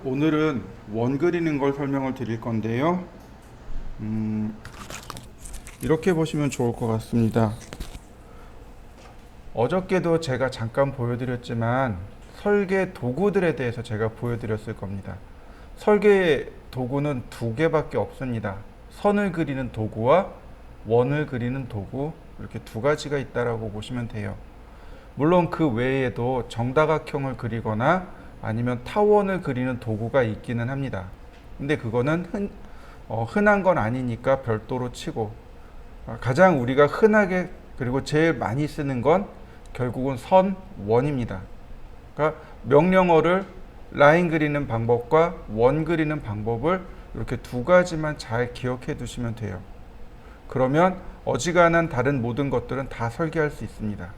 오늘은 원 그리는 걸 설명을 드릴 건데요. 이렇게 보시면 좋을 것 같습니다. 어저께도 제가 잠깐 보여드렸지만 설계 도구들에 대해서 제가 보여드렸을 겁니다. 설계 도구는 두 개밖에 없습니다. 선을 그리는 도구와 원을 그리는 도구, 이렇게 두 가지가 있다라고 보시면 돼요. 물론 그 외에도 정다각형을 그리거나 아니면 타원을 그리는 도구가 있기는 합니다. 근데 그거는 흔한 건 아니니까 별도로 치고, 가장 우리가 흔하게 그리고 제일 많이 쓰는 건 결국은 선, 원입니다. 그러니까 명령어를 라인 그리는 방법과 원 그리는 방법을 이렇게 두 가지만 잘 기억해 두시면 돼요. 그러면 어지간한 다른 모든 것들은 다 설계할 수 있습니다.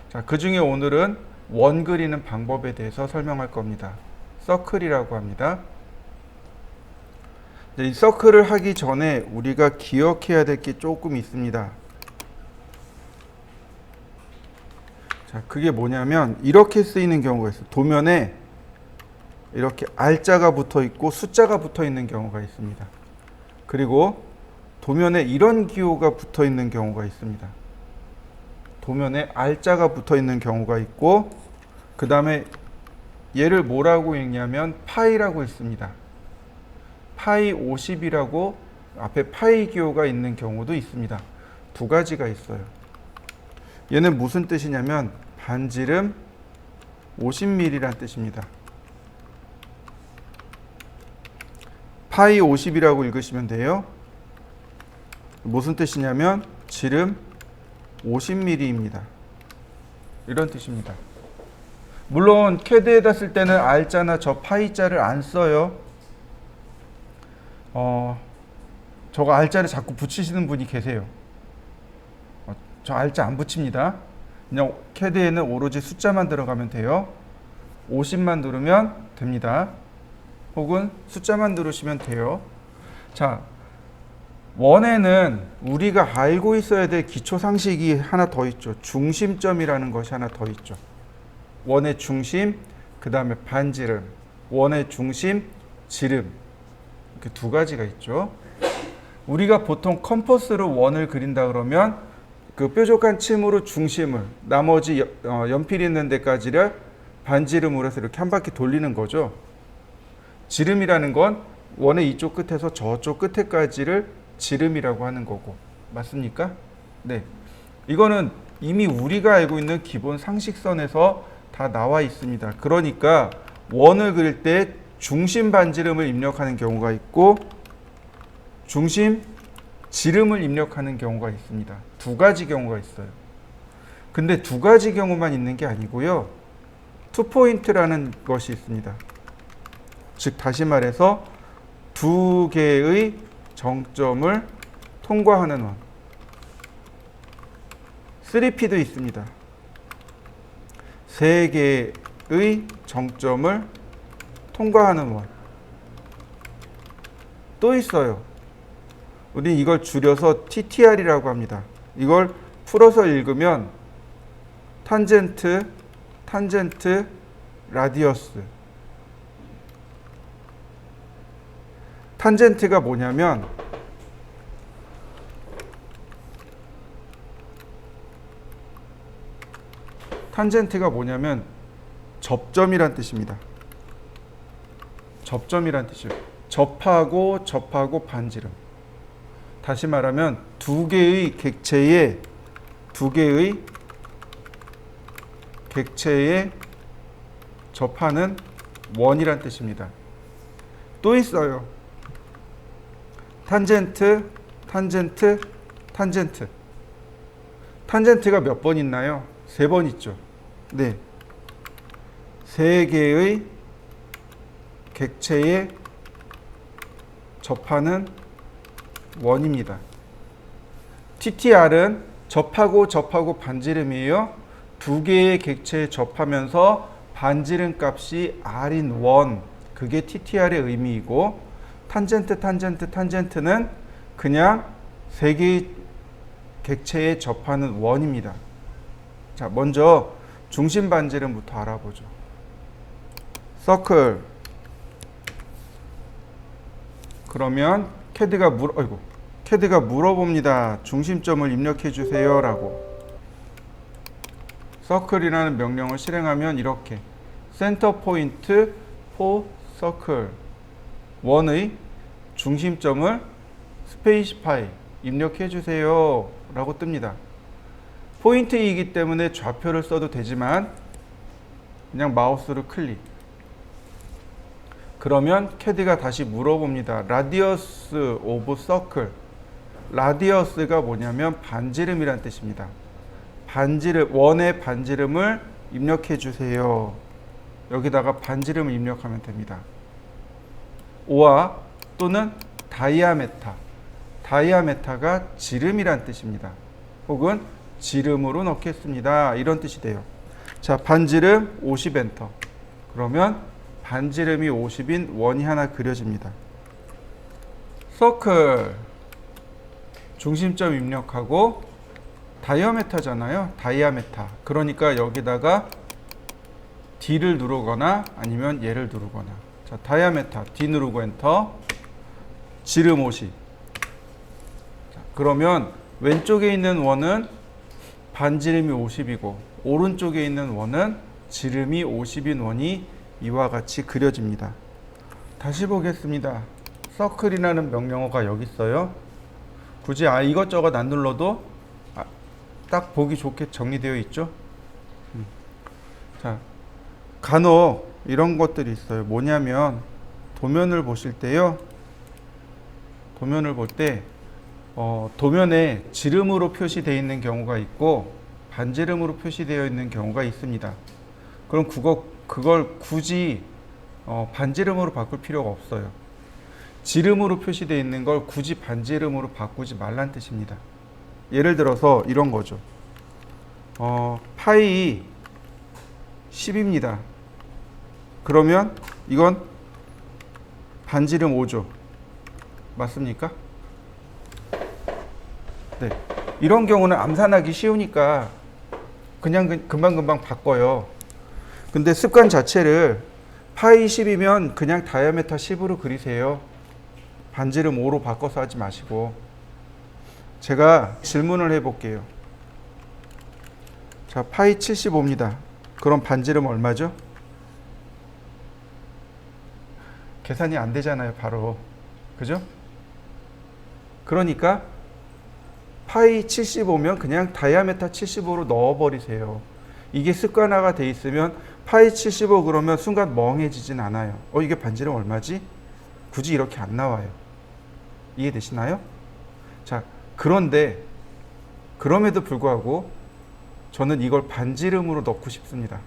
자, 그 중에 오늘은 원 그리는 방법에 대해서 설명할 겁니다. 서클이라고 합니다. 이 서클을 하기 전에 우리가 기억해야 될 게 조금 있습니다. 자, 그게 뭐냐면 이렇게 쓰이는 경우가 있어요. 도면에 이렇게 R자가 붙어 있고 숫자가 붙어 있는 경우가 있습니다. 그리고 도면에 이런 기호가 붙어 있는 경우가 있습니다. 도면에 R자가 붙어 있는 경우가 있고, 그 다음에 얘를 뭐라고 읽냐면 파이라고 있습니다. 파이 50이라고 앞에 파이 기호가 있는 경우도 있습니다. 두 가지가 있어요. 얘는 무슨 뜻이냐면 반지름 50mm란 뜻입니다. 파이 50이라고 읽으시면 돼요. 무슨 뜻이냐면 지름 50mm입니다. 이런 뜻입니다. 물론 캐드에다 쓸 때는 R자나 저 파이자를 안 써요. 저거 R자를 자꾸 붙이시는 분이 계세요. 저 R자 안 붙입니다. 그냥 캐드에는 오로지 숫자만 들어가면 돼요. 50만 누르면 됩니다. 혹은 숫자만 누르시면 돼요. 자, 원에는 우리가 알고 있어야 될 기초 상식이 하나 더 있죠. 중심점이라는 것이 하나 더 있죠. 원의 중심, 그 다음에 반지름, 원의 중심, 지름, 이렇게 두 가지가 있죠. 우리가 보통 컴퍼스로 원을 그린다 그러면 그 뾰족한 침으로 중심을, 나머지 연필 있는 데까지를 반지름으로 해서 이렇게 한 바퀴 돌리는 거죠. 지름이라는 건 원의 이쪽 끝에서 저쪽 끝에까지를 지름이라고 하는 거고, 맞습니까? 네. 이거는 이미 우리가 알고 있는 기본 상식선에서 다 나와 있습니다. 그러니까 원을 그릴 때 중심 반지름을 입력하는 경우가 있고 중심 지름을 입력하는 경우가 있습니다. 두 가지 경우가 있어요. 근데 두 가지 경우만 있는 게 아니고요. 투포인트라는 것이 있습니다. 즉 다시 말해서 두 개의 정점을 통과하는 원. 3P도 있습니다. 세 개의 정점을 통과하는 원. 또 있어요. 우린 이걸 줄여서 TTR이라고 합니다. 이걸 풀어서 읽으면 탄젠트, 탄젠트, 라디어스. 탄젠트가 뭐냐면 접점이란 뜻입니다. 접점이란 뜻이에요. 접하고 반지름. 다시 말하면 두 개의 객체에 접하는 원이란 뜻입니다. 또 있어요. 탄젠트, 탄젠트, 탄젠트. 탄젠트가 몇 번 있나요? 3번 있죠. 네. 세 개의 객체에 접하는 원입니다. TTR은 접하고 반지름이에요. 두 개의 객체에 접하면서 반지름 값이 R인 원. 그게 TTR의 의미이고, 탄젠트는 그냥 세 개의 객체에 접하는 원입니다. 자, 먼저 중심 반지름부터 알아보죠. 서클 그러면 캐드가 물어봅니다. 중심점을 입력해 주세요 라고. 서클이라는 명령을 실행하면 이렇게 센터 포인트 포 서클 원의 중심점을 스페이시파이 입력해 주세요 라고 뜹니다. 포인트이기 때문에 좌표를 써도 되지만 그냥 마우스를 클릭. 그러면 캐드가 다시 물어봅니다. 라디어스 오브 서클. 라디어스가 뭐냐면 반지름이란 뜻입니다. 원의 반지름을 입력해 주세요. 여기다가 반지름을 입력하면 됩니다. 오아 또는 다이아메타. 다이아메타가 지름이란 뜻입니다. 혹은 지름으로 넣겠습니다. 이런 뜻이 돼요. 자, 반지름 50 엔터. 그러면 반지름이 50인 원이 하나 그려집니다. 서클 중심점 입력하고 다이아메타잖아요. 다이아메타. 그러니까 여기다가 D를 누르거나 아니면 얘를 누르거나. 자, 다이아메타 D 누르고 엔터. 지름 50. 자, 그러면 왼쪽에 있는 원은 반지름이 50이고 오른쪽에 있는 원은 지름이 50인 원이 이와 같이 그려집니다. 다시 보겠습니다. 서클이라는 명령어가 여기 있어요. 굳이 이것저것 안 눌러도 딱 보기 좋게 정리되어 있죠. 자, 간혹 이런 것들이 있어요. 뭐냐면 도면을 보실 때요. 도면을 볼 때 도면에 지름으로 표시되어 있는 경우가 있고 반지름으로 표시되어 있는 경우가 있습니다. 그럼 그걸 굳이 반지름으로 바꿀 필요가 없어요. 지름으로 표시되어 있는 걸 굳이 반지름으로 바꾸지 말란 뜻입니다. 예를 들어서 이런 거죠. 파이 10입니다. 그러면 이건 반지름 5죠. 맞습니까? 네. 이런 경우는 암산하기 쉬우니까 그냥 금방금방 바꿔요. 근데 습관 자체를 파이 10이면 그냥 다이아메타 10으로 그리세요. 반지름 5로 바꿔서 하지 마시고. 제가 질문을 해볼게요. 자, 파이 75입니다. 그럼 반지름 얼마죠? 계산이 안 되잖아요, 바로. 그죠? 그러니까 파이 75면 그냥 다이아메타 75로 넣어버리세요. 이게 습관화가 돼 있으면 파이 75 그러면 순간 멍해지진 않아요. 이게 반지름 얼마지? 굳이 이렇게 안 나와요. 이해되시나요? 자, 그런데 그럼에도 불구하고 저는 이걸 반지름으로 넣고 싶습니다.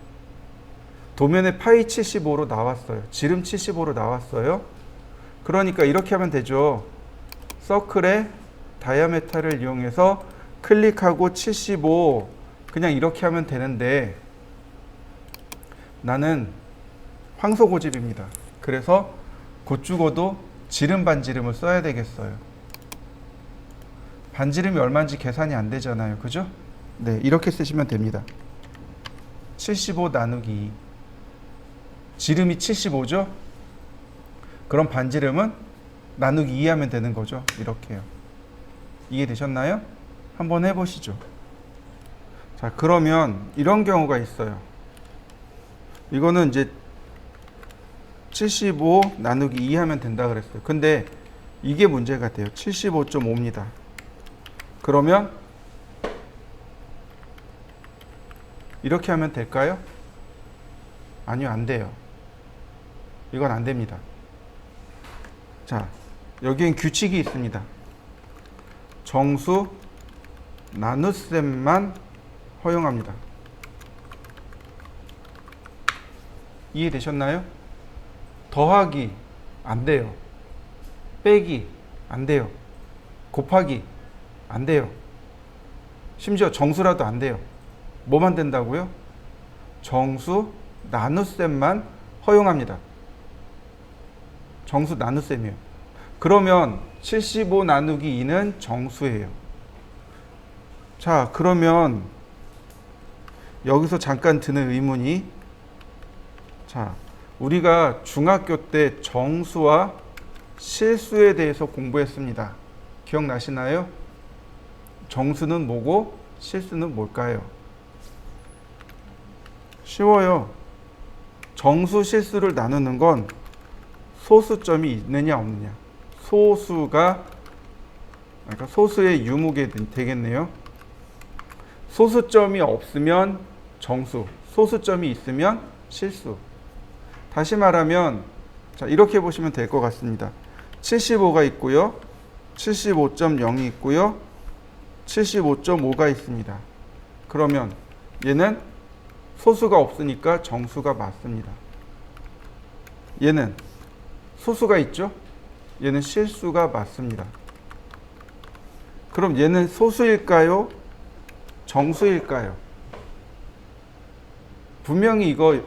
도면에 파이 75로 나왔어요. 지름 75로 나왔어요. 그러니까 이렇게 하면 되죠. 서클에 다이아메타를 이용해서 클릭하고 75 그냥 이렇게 하면 되는데 나는 황소고집입니다. 그래서 곧 죽어도 지름 반지름을 써야 되겠어요. 반지름이 얼마인지 계산이 안 되잖아요. 그죠? 네, 이렇게 쓰시면 됩니다. 75 나누기 2. 지름이 75죠? 그럼 반지름은 나누기 2 하면 되는 거죠. 이렇게요. 이해되셨나요? 한번 해보시죠. 자, 그러면 이런 경우가 있어요. 이거는 이제 75 나누기 2 하면 된다 그랬어요. 근데 이게 문제가 돼요. 75.5입니다. 그러면 이렇게 하면 될까요? 아니요, 안 돼요. 이건 안 됩니다. 자, 여기엔 규칙이 있습니다. 정수 나눗셈만 허용합니다. 이해되셨나요? 더하기 안 돼요. 빼기 안 돼요. 곱하기 안 돼요. 심지어 정수라도 안 돼요. 뭐만 된다고요? 정수 나눗셈만 허용합니다. 정수 나눗셈이에요. 그러면 75 나누기 2는 정수예요. 자, 그러면 여기서 잠깐 드는 의문이, 자, 우리가 중학교 때 정수와 실수에 대해서 공부했습니다. 기억나시나요? 정수는 뭐고 실수는 뭘까요? 쉬워요. 정수 실수를 나누는 건 소수점이 있느냐 없느냐. 소수가 그러니까 소수의 유무게 되겠네요. 소수점이 없으면 정수, 소수점이 있으면 실수. 다시 말하면 자, 이렇게 보시면 될 것 같습니다. 75가 있고요. 75.0이 있고요. 75.5가 있습니다. 그러면 얘는 소수가 없으니까 정수가 맞습니다. 얘는 소수가 있죠? 얘는 실수가 맞습니다. 그럼 얘는 소수일까요? 정수일까요? 분명히 이거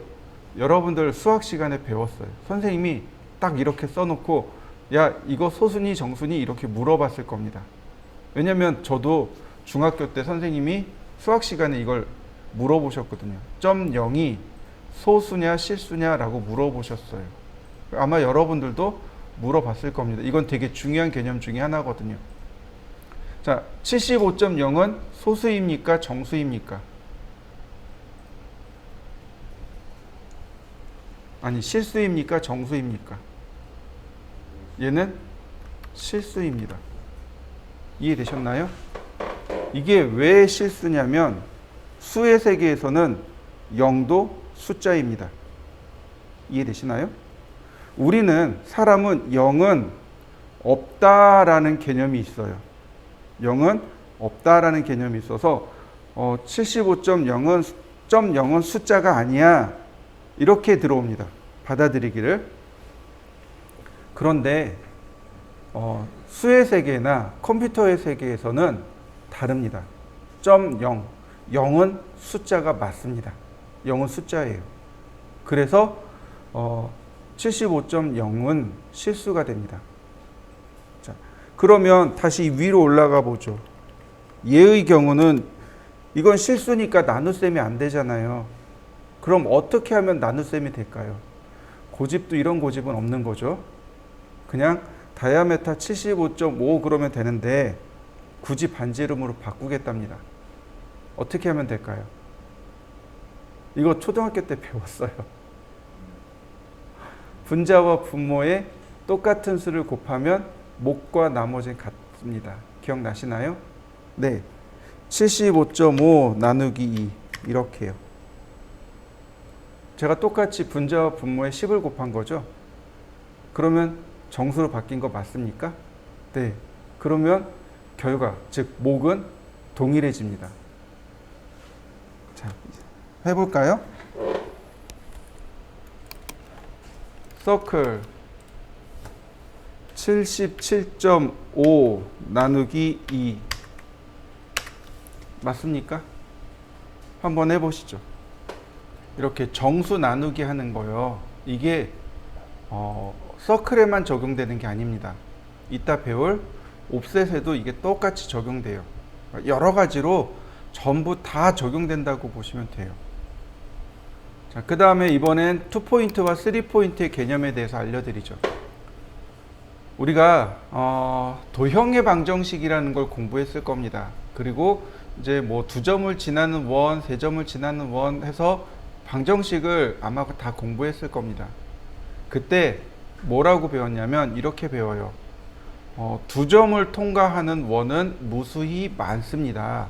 여러분들 수학 시간에 배웠어요. 선생님이 딱 이렇게 써놓고 야 이거 소수니 정수니 이렇게 물어봤을 겁니다. 왜냐면 저도 중학교 때 선생님이 수학 시간에 이걸 물어보셨거든요. 점 0이 소수냐 실수냐 라고 물어보셨어요. 아마 여러분들도 물어봤을 겁니다. 이건 되게 중요한 개념 중에 하나거든요. 자, 75.0은 소수입니까? 정수입니까? 아니, 실수입니까? 정수입니까? 얘는 실수입니다. 이해되셨나요? 이게 왜 실수냐면 수의 세계에서는 0도 숫자입니다. 이해되시나요? 우리는 사람은 0은 없다라는 개념이 있어요. 0은 없다라는 개념이 있어서 75.0은 숫자가 아니야. 이렇게 들어옵니다. 받아들이기를. 그런데 수의 세계나 컴퓨터의 세계에서는 다릅니다. 0, 0은 숫자가 맞습니다. 0은 숫자예요. 그래서 75.0은 실수가 됩니다. 자, 그러면 다시 위로 올라가 보죠. 얘의 경우는 이건 실수니까 나눗셈이 안 되잖아요. 그럼 어떻게 하면 나눗셈이 될까요? 고집도 이런 고집은 없는 거죠. 그냥 다이아메타 75.5 그러면 되는데 굳이 반지름으로 바꾸겠답니다. 어떻게 하면 될까요? 이거 초등학교 때 배웠어요. 분자와 분모의 똑같은 수를 곱하면 목과 나머지는 같습니다. 기억나시나요? 네. 75.5 나누기 2 이렇게요. 제가 똑같이 분자와 분모의 10을 곱한 거죠. 그러면 정수로 바뀐 거 맞습니까? 네. 그러면 결과, 즉 목은 동일해집니다. 자, 해볼까요? 서클 77.5 나누기 2 맞습니까? 한번 해보시죠. 이렇게 정수 나누기 하는 거요. 이게 서클에만 적용되는 게 아닙니다. 이따 배울 옵셋에도 이게 똑같이 적용돼요. 여러 가지로 전부 다 적용된다고 보시면 돼요. 자, 그 다음에 이번엔 2포인트와 3포인트의 개념에 대해서 알려드리죠. 우리가 도형의 방정식이라는 걸 공부했을 겁니다. 그리고 이제 뭐 2점을 지나는 원, 3점을 지나는 원 해서 방정식을 아마 다 공부했을 겁니다. 그때 뭐라고 배웠냐면 이렇게 배워요. 2점을 통과하는 원은 무수히 많습니다.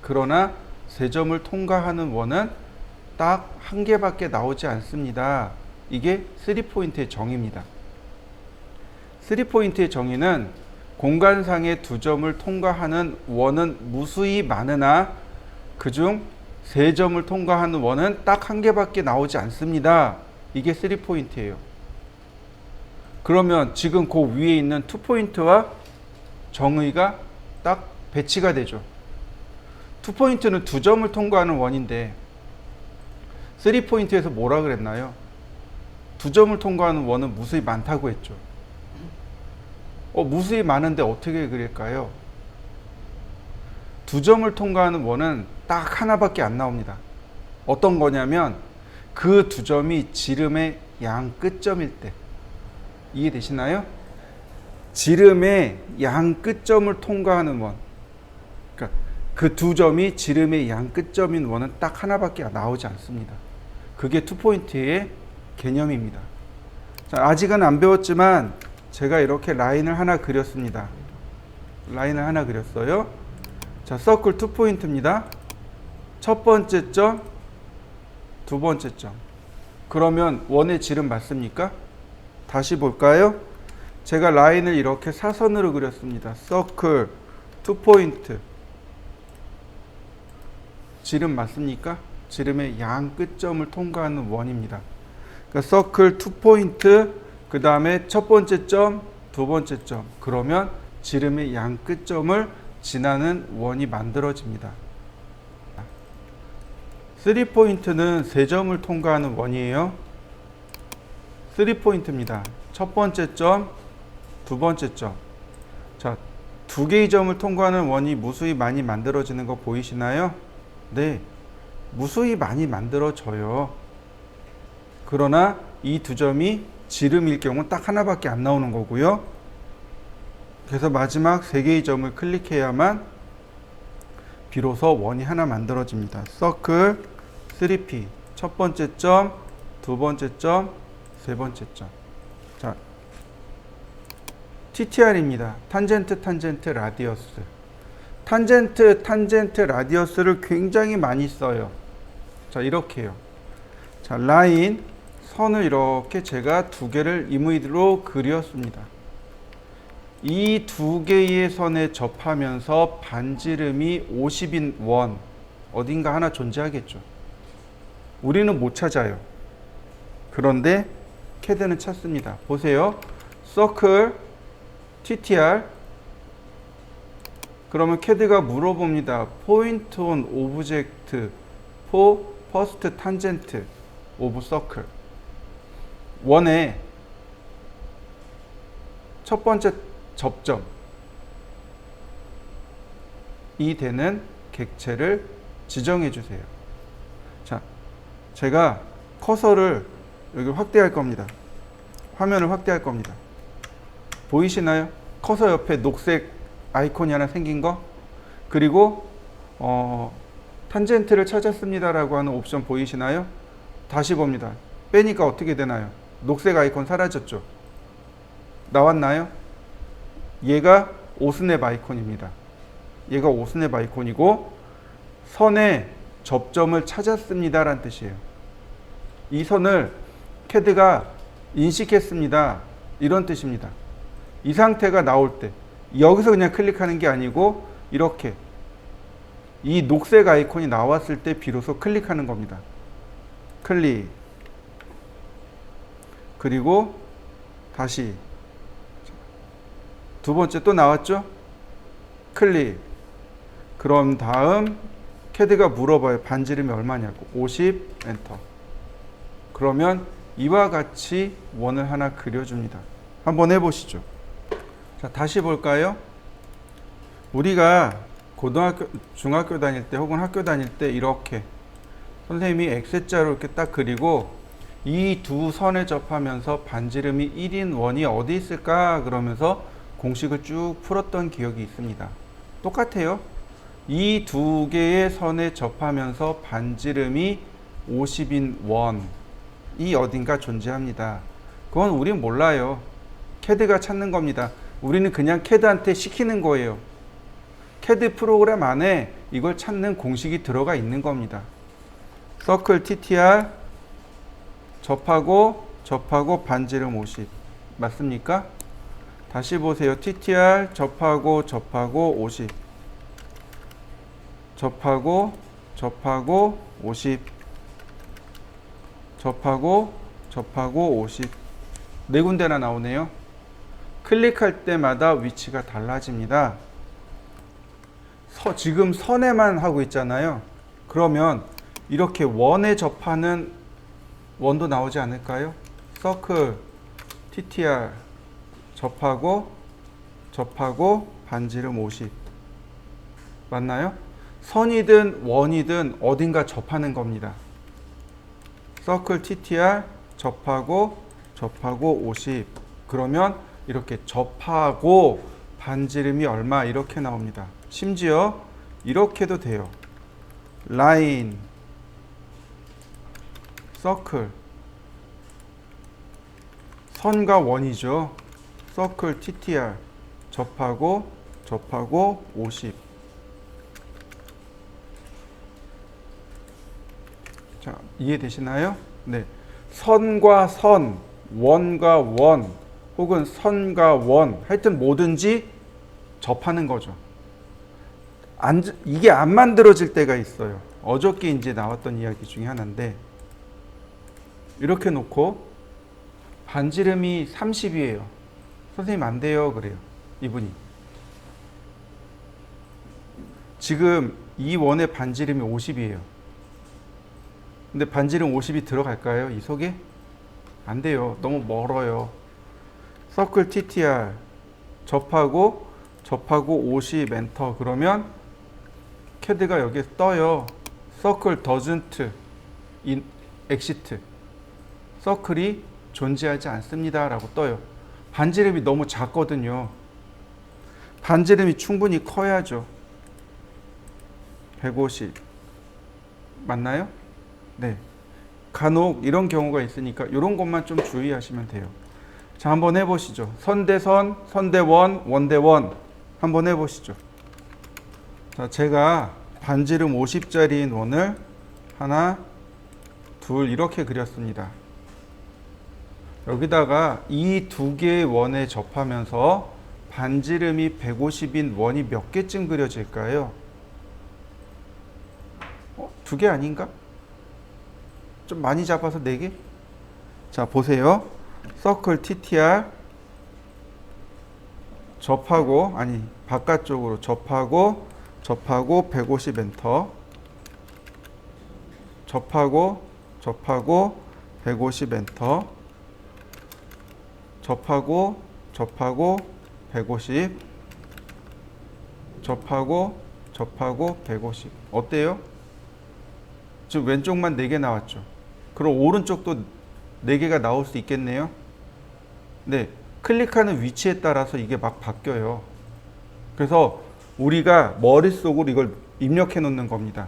그러나 3점을 통과하는 원은 딱 한 개밖에 나오지 않습니다. 이게 3포인트의 정의입니다. 3포인트의 정의는 공간상의 2점을 통과하는 원은 무수히 많으나 그중 3점을 통과하는 원은 딱 한 개밖에 나오지 않습니다. 이게 3포인트예요. 그러면 지금 그 위에 있는 2포인트와 정의가 딱 배치가 되죠. 2포인트는 2점을 통과하는 원인데 3포인트에서 뭐라 그랬나요? 2점을 통과하는 원은 무수히 많다고 했죠. 무수히 많은데 어떻게 그릴까요? 2점을 통과하는 원은 딱 하나밖에 안 나옵니다. 어떤 거냐면 그 2점이 지름의 양 끝점일 때. 이해되시나요? 지름의 양 끝점을 통과하는 원. 그러니까 그 두 점이 지름의 양 끝점인 원은 딱 하나밖에 나오지 않습니다. 그게 투포인트의 개념입니다. 자, 아직은 안 배웠지만 제가 이렇게 라인을 하나 그렸습니다. 라인을 하나 그렸어요. 자, 서클 투포인트입니다. 첫 번째 점, 두 번째 점. 그러면 원의 지름 맞습니까? 다시 볼까요? 제가 라인을 이렇게 사선으로 그렸습니다. 서클 투포인트. 지름 맞습니까? 지름의 양 끝점을 통과하는 원입니다. 그러니까 서클 투포인트, 그 다음에 첫 번째 점, 두 번째 점. 그러면 지름의 양 끝점을 지나는 원이 만들어집니다. 3포인트는 세 점을 통과하는 원이에요. 3포인트입니다. 첫 번째 점, 두 번째 점. 자, 두 개의 점을 통과하는 원이 무수히 많이 만들어지는 거 보이시나요? 네, 무수히 많이 만들어져요. 그러나 이 두 점이 지름일 경우 딱 하나밖에 안 나오는 거고요. 그래서 마지막 세 개의 점을 클릭해야만 비로소 원이 하나 만들어집니다. 서클 3P. 첫 번째 점, 두 번째 점, 세 번째 점. 자, TTR입니다. 탄젠트, 탄젠트, 라디어스. 탄젠트, 라디어스를 굉장히 많이 써요. 자, 이렇게요. 자, 라인, 선을 이렇게 제가 두 개를 임의로 그렸습니다. 이 두 개의 선에 접하면서 반지름이 50인 원, 어딘가 하나 존재하겠죠. 우리는 못 찾아요. 그런데 캐드는 찾습니다. 보세요. 서클 TTR. 그러면 캐드가 물어봅니다. Point on object for first tangent of circle. 원의 첫 번째 접점 이 되는 객체를 지정해 주세요. 자, 제가 커서를 여기 확대할 겁니다. 화면을 확대할 겁니다. 보이시나요? 커서 옆에 녹색 아이콘이 하나 생긴 거. 그리고 탄젠트를 찾았습니다라고 하는 옵션 보이시나요? 다시 봅니다. 빼니까 어떻게 되나요? 녹색 아이콘 사라졌죠? 나왔나요? 얘가 오스냅 아이콘입니다. 얘가 오스냅 아이콘이고 선의 접점을 찾았습니다 라는 뜻이에요. 이 선을 캐드가 인식했습니다 이런 뜻입니다. 이 상태가 나올 때 여기서 그냥 클릭하는 게 아니고 이렇게 이 녹색 아이콘이 나왔을 때 비로소 클릭하는 겁니다. 클릭. 그리고 다시 두 번째 또 나왔죠? 클릭. 그럼 다음 캐드가 물어봐요. 반지름이 얼마냐고. 50 엔터. 그러면 이와 같이 원을 하나 그려줍니다. 한번 해보시죠. 자, 다시 볼까요? 우리가 고등학교, 중학교 다닐 때 혹은 학교 다닐 때 이렇게 선생님이 X자로 이렇게 딱 그리고 이 두 선에 접하면서 반지름이 1인 원이 어디 있을까? 그러면서 공식을 쭉 풀었던 기억이 있습니다. 똑같아요. 이 두 개의 선에 접하면서 반지름이 50인 원이 어딘가 존재합니다. 그건 우린 몰라요. 캐드가 찾는 겁니다. 우리는 그냥 캐드한테 시키는 거예요. 캐드 프로그램 안에 이걸 찾는 공식이 들어가 있는 겁니다. 서클 TTR 접하고 반지름 50 맞습니까? 다시 보세요. TTR 접하고 50 접하고 50 접하고 50 네 군데나 나오네요. 클릭할 때마다 위치가 달라집니다. 지금 선에만 하고 있잖아요. 그러면 이렇게 원에 접하는 원도 나오지 않을까요? 서클 TTR 접하고 반지름 50 맞나요? 선이든 원이든 어딘가 접하는 겁니다. 서클 TTR 접하고 50 그러면 이렇게 접하고 반지름이 얼마 이렇게 나옵니다. 심지어 이렇게도 돼요. 라인, 서클, 선과 원이죠. 서클 TTR 접하고 50. 자, 이해되시나요? 네. 선과 선, 원과 원, 혹은 선과 원, 하여튼 뭐든지 접하는 거죠. 이게 안 만들어질 때가 있어요. 어저께 이제 나왔던 이야기 중에 하나인데, 이렇게 놓고 반지름이 30이에요. 선생님 안 돼요. 그래요. 이분이. 지금 이 원의 반지름이 50이에요. 근데 반지름 50이 들어갈까요? 이 속에? 안 돼요. 너무 멀어요. 서클 TTR 접하고 50 엔터 그러면 CAD가 여기에 떠요. 서클 doesn't exist. 서클이 존재하지 않습니다. 라고 떠요. 반지름이 너무 작거든요. 반지름이 충분히 커야죠. 150 맞나요? 네. 간혹 이런 경우가 있으니까 이런 것만 좀 주의하시면 돼요. 자, 한번 해보시죠. 선대선, 선대원, 원대원 한번 해보시죠. 자, 제가 반지름 50짜리인 원을 하나, 둘 이렇게 그렸습니다. 여기다가 이 두 개의 원에 접하면서 반지름이 150인 원이 몇 개쯤 그려질까요? 두 개 아닌가? 좀 많이 잡아서 4개? 자, 보세요. 서클 TTR 접하고, 아니 바깥쪽으로 접하고 150 엔터 접하고 150 엔터 접하고 150 접하고 150 어때요? 지금 왼쪽만 4개 나왔죠. 그럼 오른쪽도 4개가 나올 수 있겠네요. 네, 클릭하는 위치에 따라서 이게 막 바뀌어요. 그래서 우리가 머릿속으로 이걸 입력해 놓는 겁니다.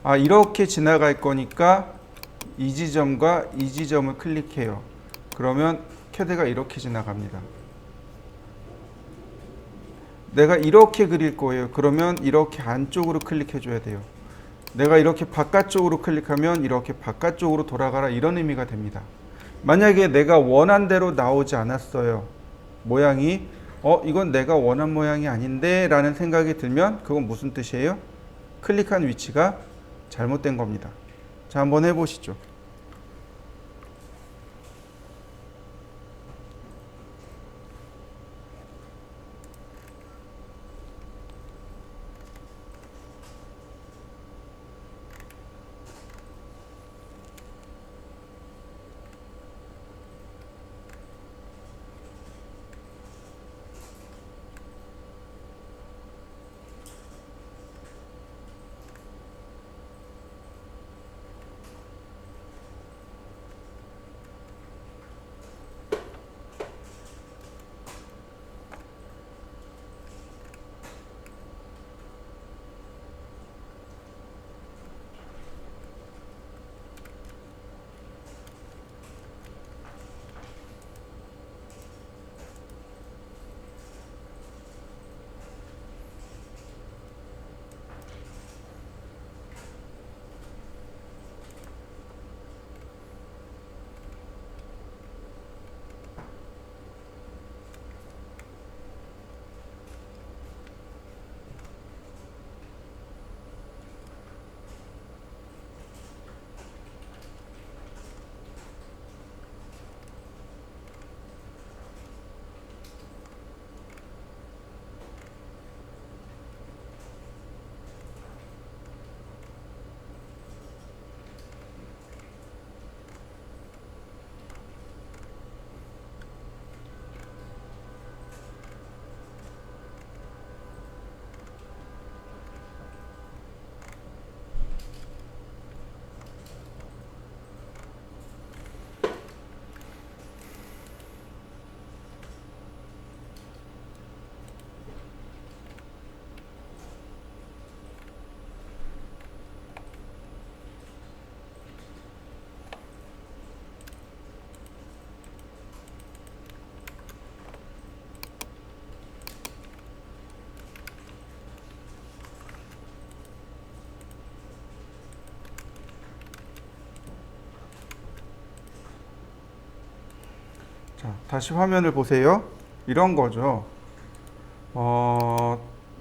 아, 이렇게 지나갈 거니까 이 지점과 이 지점을 클릭해요. 그러면 CAD가 이렇게 지나갑니다. 내가 이렇게 그릴 거예요. 그러면 이렇게 안쪽으로 클릭해 줘야 돼요. 내가 이렇게 바깥쪽으로 클릭하면 이렇게 바깥쪽으로 돌아가라, 이런 의미가 됩니다. 만약에 내가 원한 대로 나오지 않았어요. 모양이 이건 내가 원한 모양이 아닌데 라는 생각이 들면 그건 무슨 뜻이에요? 클릭한 위치가 잘못된 겁니다. 자, 한번 해보시죠. 자, 다시 화면을 보세요. 이런 거죠.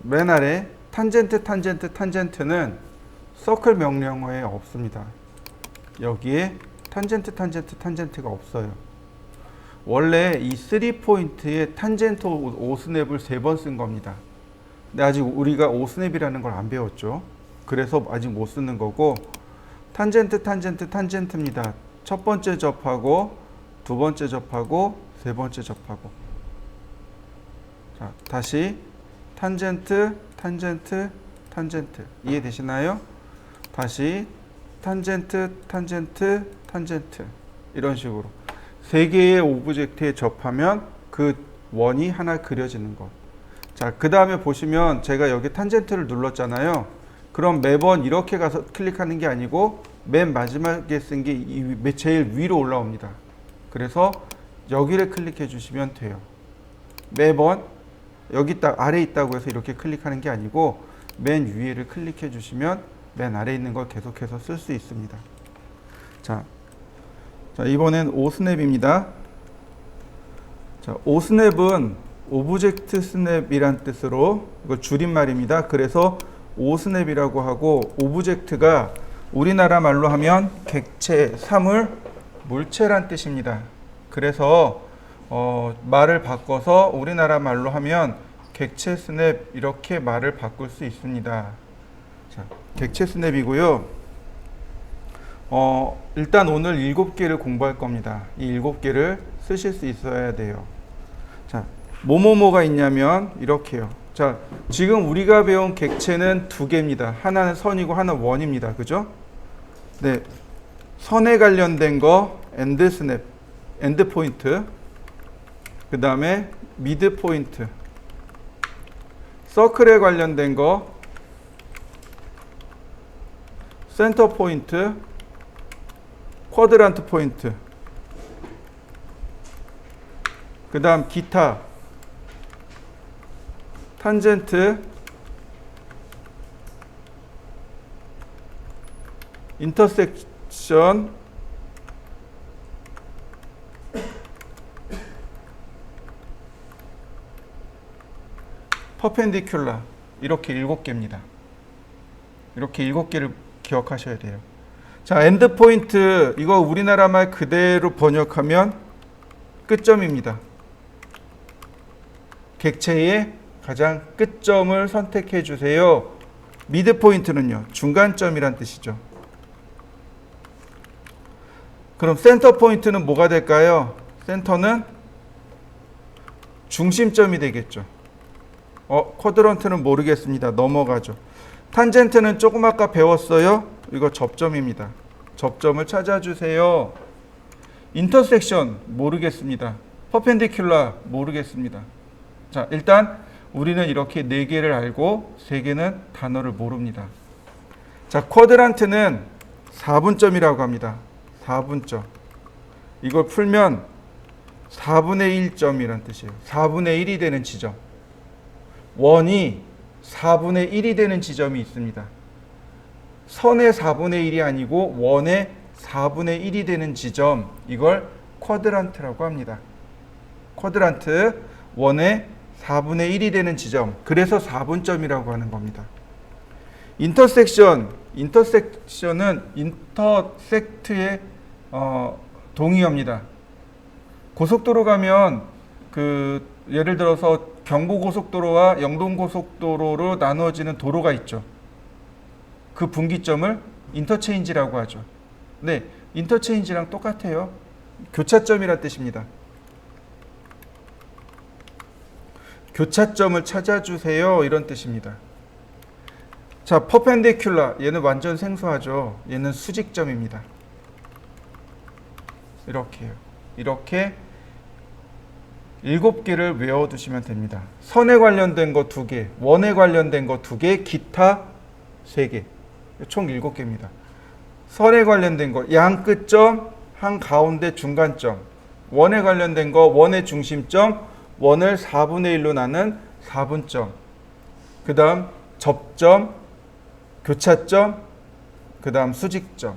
맨 아래 탄젠트는 서클 명령어에 없습니다. 여기에 탄젠트가 없어요. 원래 이 3포인트에 탄젠트 5스냅을 3번 쓴 겁니다. 근데 아직 우리가 5스냅이라는 걸 안 배웠죠. 그래서 아직 못 쓰는 거고, 탄젠트입니다. 첫 번째 접하고, 두 번째 접하고, 세 번째 접하고. 자, 다시 탄젠트. 이해되시나요? 다시 탄젠트. 이런 식으로 세 개의 오브젝트에 접하면 그 원이 하나 그려지는 것. 자, 그 다음에 보시면 제가 여기 탄젠트를 눌렀잖아요. 그럼 매번 이렇게 가서 클릭하는 게 아니고 맨 마지막에 쓴 게 제일 위로 올라옵니다. 그래서 여기를 클릭해 주시면 돼요. 매번 여기 아래에 있다고 해서 이렇게 클릭하는 게 아니고 맨 위에를 클릭해 주시면 맨 아래에 있는 걸 계속해서 쓸 수 있습니다. 자, 이번엔 오스냅입니다. 자, 오스냅은 오브젝트 스냅이란 뜻으로 이거 줄임말입니다. 그래서 오스냅이라고 하고, 오브젝트가 우리나라 말로 하면 객체, 사물, 물체란 뜻입니다. 그래서 말을 바꿔서 우리나라 말로 하면 객체 스냅 이렇게 말을 바꿀 수 있습니다. 자, 객체 스냅이고요. 일단 오늘 7개를 공부할 겁니다. 이 7개를 쓰실 수 있어야 돼요. 자, 뭐가 있냐면 이렇게요. 자, 지금 우리가 배운 객체는 2개입니다. 하나는 선이고 하나는 원입니다. 그죠? 네. 선에 관련된 거 엔드 스냅, 엔드 포인트. 그 다음에 미드 포인트. 서클에 관련된 거 센터 포인트, 쿼드란트 포인트. 그 다음 기타, 탄젠트, 인터섹션, 퍼펜디큘라. 이렇게 7개입니다. 이렇게 7개를 기억하셔야 돼요. 자, 엔드 포인트, 이거 우리나라 말 그대로 번역하면 끝점입니다. 객체의 가장 끝점을 선택해 주세요. 미드 포인트는요, 중간점이란 뜻이죠. 그럼 센터 포인트는 뭐가 될까요? 센터는 중심점이 되겠죠. 쿼드런트는 모르겠습니다. 넘어가죠. 탄젠트는 조금 아까 배웠어요. 이거 접점입니다. 접점을 찾아주세요. 인터섹션 모르겠습니다. 퍼펜디큘라 모르겠습니다. 자, 일단 우리는 이렇게 4개를 알고 3개는 단어를 모릅니다. 자, 쿼드란트는 4분점이라고 합니다. 4분점. 이걸 풀면 4분의 1점이란 뜻이에요. 4분의 1이 되는 지점. 원이 4분의 1이 되는 지점이 있습니다. 선의 4분의 1이 아니고 원의 4분의 1이 되는 지점, 이걸 쿼드란트라고 합니다. 쿼드란트, 원의 4분의 1이 되는 지점, 그래서 4분점이라고 하는 겁니다. 인터섹션은 인터섹트의 동의어입니다. 고속도로 가면 예를 들어서 경부고속도로와 영동고속도로로 나누어지는 도로가 있죠. 그 분기점을 인터체인지라고 하죠. 네, 인터체인지랑 똑같아요. 교차점이란 뜻입니다. 교차점을 찾아주세요, 이런 뜻입니다. 자, 퍼펜디큘라, 얘는 완전 생소하죠. 얘는 수직점입니다. 이렇게요. 이렇게 7개를 외워두시면 됩니다. 선에 관련된 거 2개, 원에 관련된 거 2개, 기타 3개. 총 7개입니다. 선에 관련된 거, 양 끝점, 한 가운데 중간점. 원에 관련된 거, 원의 중심점, 원을 4분의 1로 나눈 4분점. 그 다음 접점, 교차점, 그 다음 수직점.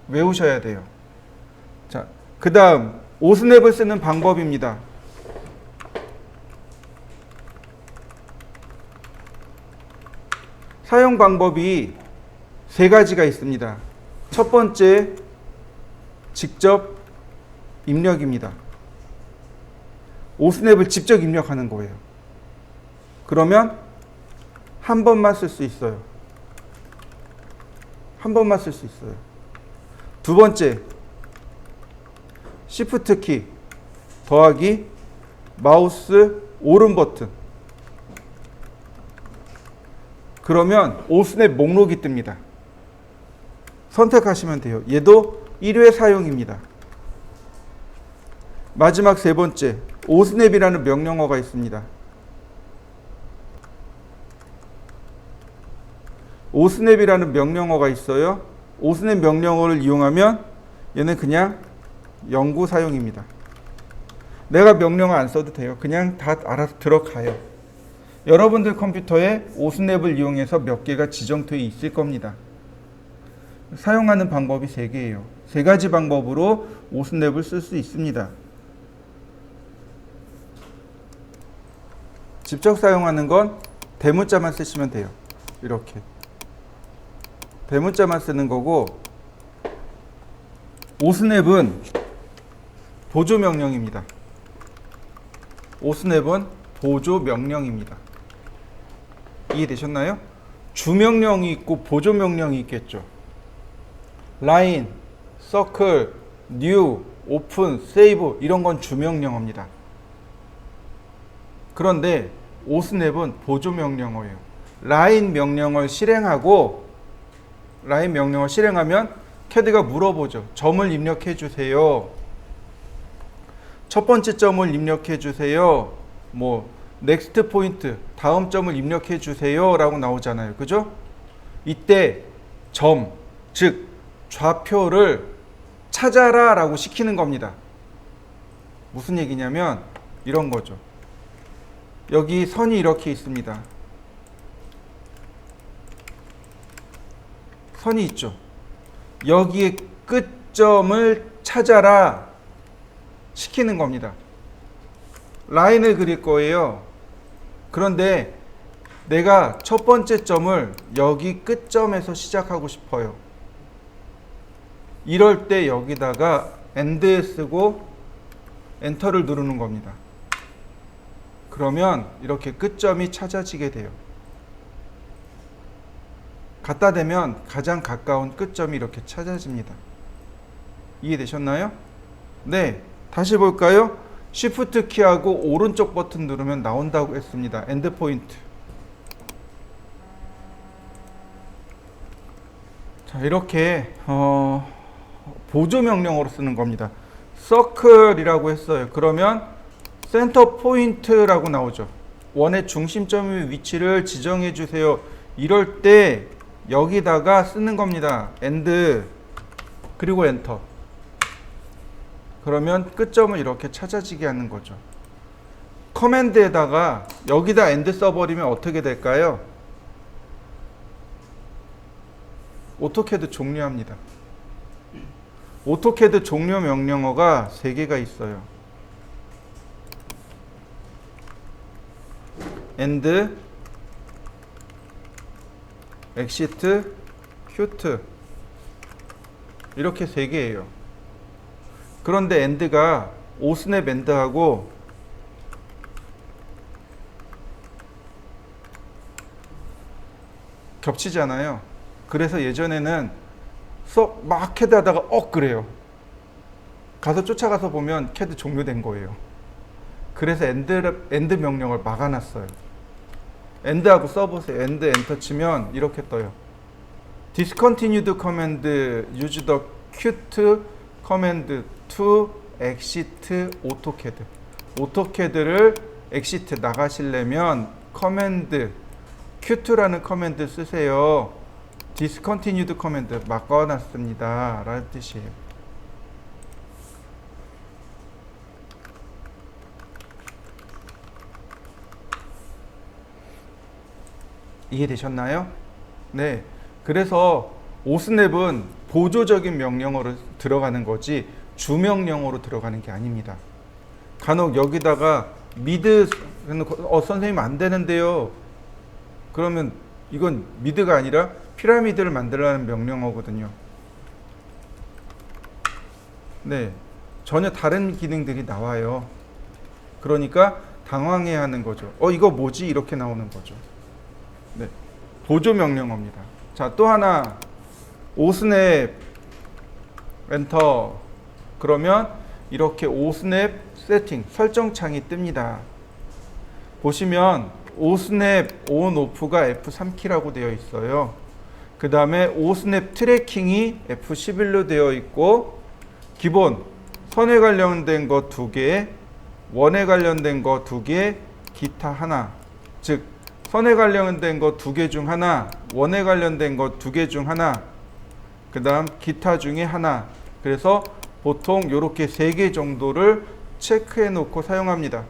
외우셔야 돼요. 자, 그 다음 오스냅을 쓰는 방법입니다. 사용 방법이 세 가지가 있습니다. 첫 번째, 직접 입력입니다. 오스냅을 직접 입력하는 거예요. 그러면 한 번만 쓸 수 있어요. 한 번만 쓸 수 있어요. 두 번째, Shift 키 더하기 마우스 오른 버튼. 그러면 오스냅 목록이 뜹니다. 선택하시면 돼요. 얘도 1회 사용입니다. 마지막 세 번째, 오스냅이라는 명령어가 있습니다. 오스냅이라는 명령어가 있어요. 오스냅 명령어를 이용하면 얘는 그냥 영구 사용입니다. 내가 명령어 안 써도 돼요. 그냥 다 알아서 들어가요. 여러분들 컴퓨터에 오스냅을 이용해서 몇 개가 지정되어 있을 겁니다. 사용하는 방법이 세 개예요. 세 가지 방법으로 오스냅을 쓸 수 있습니다. 직접 사용하는 건 대문자만 쓰시면 돼요. 이렇게 대문자만 쓰는 거고, 오스냅은 보조 명령입니다. 오스냅은 보조 명령입니다. 이해되셨나요? 주명령이 있고 보조 명령이 있겠죠. 라인, 서클, 뉴, 오픈, 세이브 이런 건 주명령어입니다. 그런데 오스냅은 보조 명령어예요. 라인 명령을 실행하고, 라인 명령을 실행하면 캐드가 물어보죠. 점을 입력해 주세요. 첫 번째 점을 입력해 주세요. 뭐 넥스트 포인트, 다음 점을 입력해 주세요 라고 나오잖아요. 그죠? 이때 점, 즉 좌표를 찾아라 라고 시키는 겁니다. 무슨 얘기냐면 이런 거죠. 여기 선이 이렇게 있습니다. 선이 있죠. 여기에 끝점을 찾아라 시키는 겁니다. 라인을 그릴 거예요. 그런데 내가 첫 번째 점을 여기 끝점에서 시작하고 싶어요. 이럴 때 여기다가 AND 쓰고 엔터를 누르는 겁니다. 그러면 이렇게 끝점이 찾아지게 돼요. 갖다 대면 가장 가까운 끝점이 이렇게 찾아집니다. 이해되셨나요? 네, 다시 볼까요? Shift 키하고 오른쪽 버튼 누르면 나온다고 했습니다. 엔드 포인트. 자, 이렇게 보조 명령어로 쓰는 겁니다. 서클이라고 했어요. 그러면 센터 포인트라고 나오죠. 원의 중심점의 위치를 지정해 주세요. 이럴 때 여기다가 쓰는 겁니다. 엔드 그리고 엔터. 그러면 끝점을 이렇게 찾아지게 하는 거죠. 커맨드에다가 여기다 엔드 써버리면 어떻게 될까요? 오토캐드 종료합니다. 오토캐드 종료 명령어가 3개가 있어요. 엔드, 엑시트, 큐트 이렇게 3개예요. 그런데 엔드가 오스냅 엔드하고 겹치잖아요. 그래서 예전에는 막 캐드 하다가 그래요. 가서 쫓아가서 보면 캐드 종료된 거예요. 그래서 엔드 명령을 막아놨어요. 엔드하고 써보세요. 엔드 엔터 치면 이렇게 떠요. Discontinued command use the Qt command to exit AutoCAD. AutoCAD를 exit 나가시려면 커맨드 Qt라는 커맨드 쓰세요. Discontinued command 막아놨습니다 라는 뜻이에요. 이해되셨나요? 네. 그래서 오스냅은 보조적인 명령어로 들어가는 거지 주명령어로 들어가는 게 아닙니다. 간혹 여기다가 미드 선생님 안 되는데요. 그러면 이건 미드가 아니라 피라미드를 만들라는 명령어거든요. 네, 전혀 다른 기능들이 나와요. 그러니까 당황해야 하는 거죠. 이거 뭐지? 이렇게 나오는 거죠. 네, 보조 명령어입니다. 자, 또 하나 오스냅 엔터 그러면 이렇게 오스냅 세팅 설정 창이 뜹니다. 보시면 오스냅 온 오프가 F3키라고 되어 있어요. 그 다음에 오스냅 트래킹이 F11로 되어 있고 기본 선에 관련된 거 2개, 원에 관련된 거 2개, 기타 하나. 즉 선에 관련된 거 2개 중 하나, 원에 관련된 거 2개 중 하나, 그 다음 기타 중에 하나. 그래서 보통 이렇게 3개 정도를 체크해 놓고 사용합니다.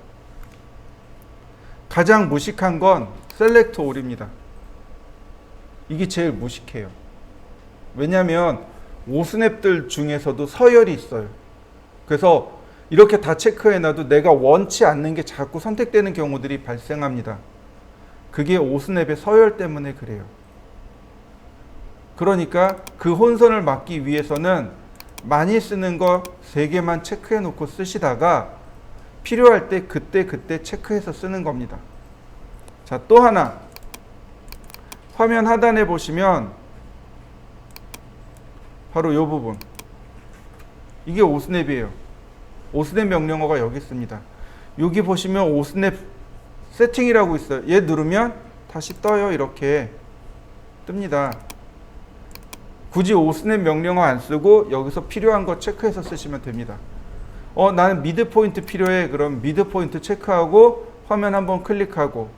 가장 무식한 건 셀렉트 올입니다. 이게 제일 무식해요. 왜냐하면 오스냅들 중에서도 서열이 있어요. 그래서 이렇게 다 체크해놔도 내가 원치 않는 게 자꾸 선택되는 경우들이 발생합니다. 그게 오스냅의 서열 때문에 그래요. 그러니까 그 혼선을 막기 위해서는 많이 쓰는 거 3개만 체크해 놓고 쓰시다가 필요할 때 그때 체크해서 쓰는 겁니다. 자, 또 하나 화면 하단에 보시면 바로 이 부분, 이게 오스냅이에요. 오스냅 명령어가 여기 있습니다. 여기 보시면 오스냅 세팅이라고 있어요. 얘 누르면 다시 떠요. 이렇게 뜹니다. 굳이 오스냅 명령어 안 쓰고 여기서 필요한 거 체크해서 쓰시면 됩니다. 나는 미드 포인트 필요해. 그럼 미드 포인트 체크하고 화면 한번 클릭하고,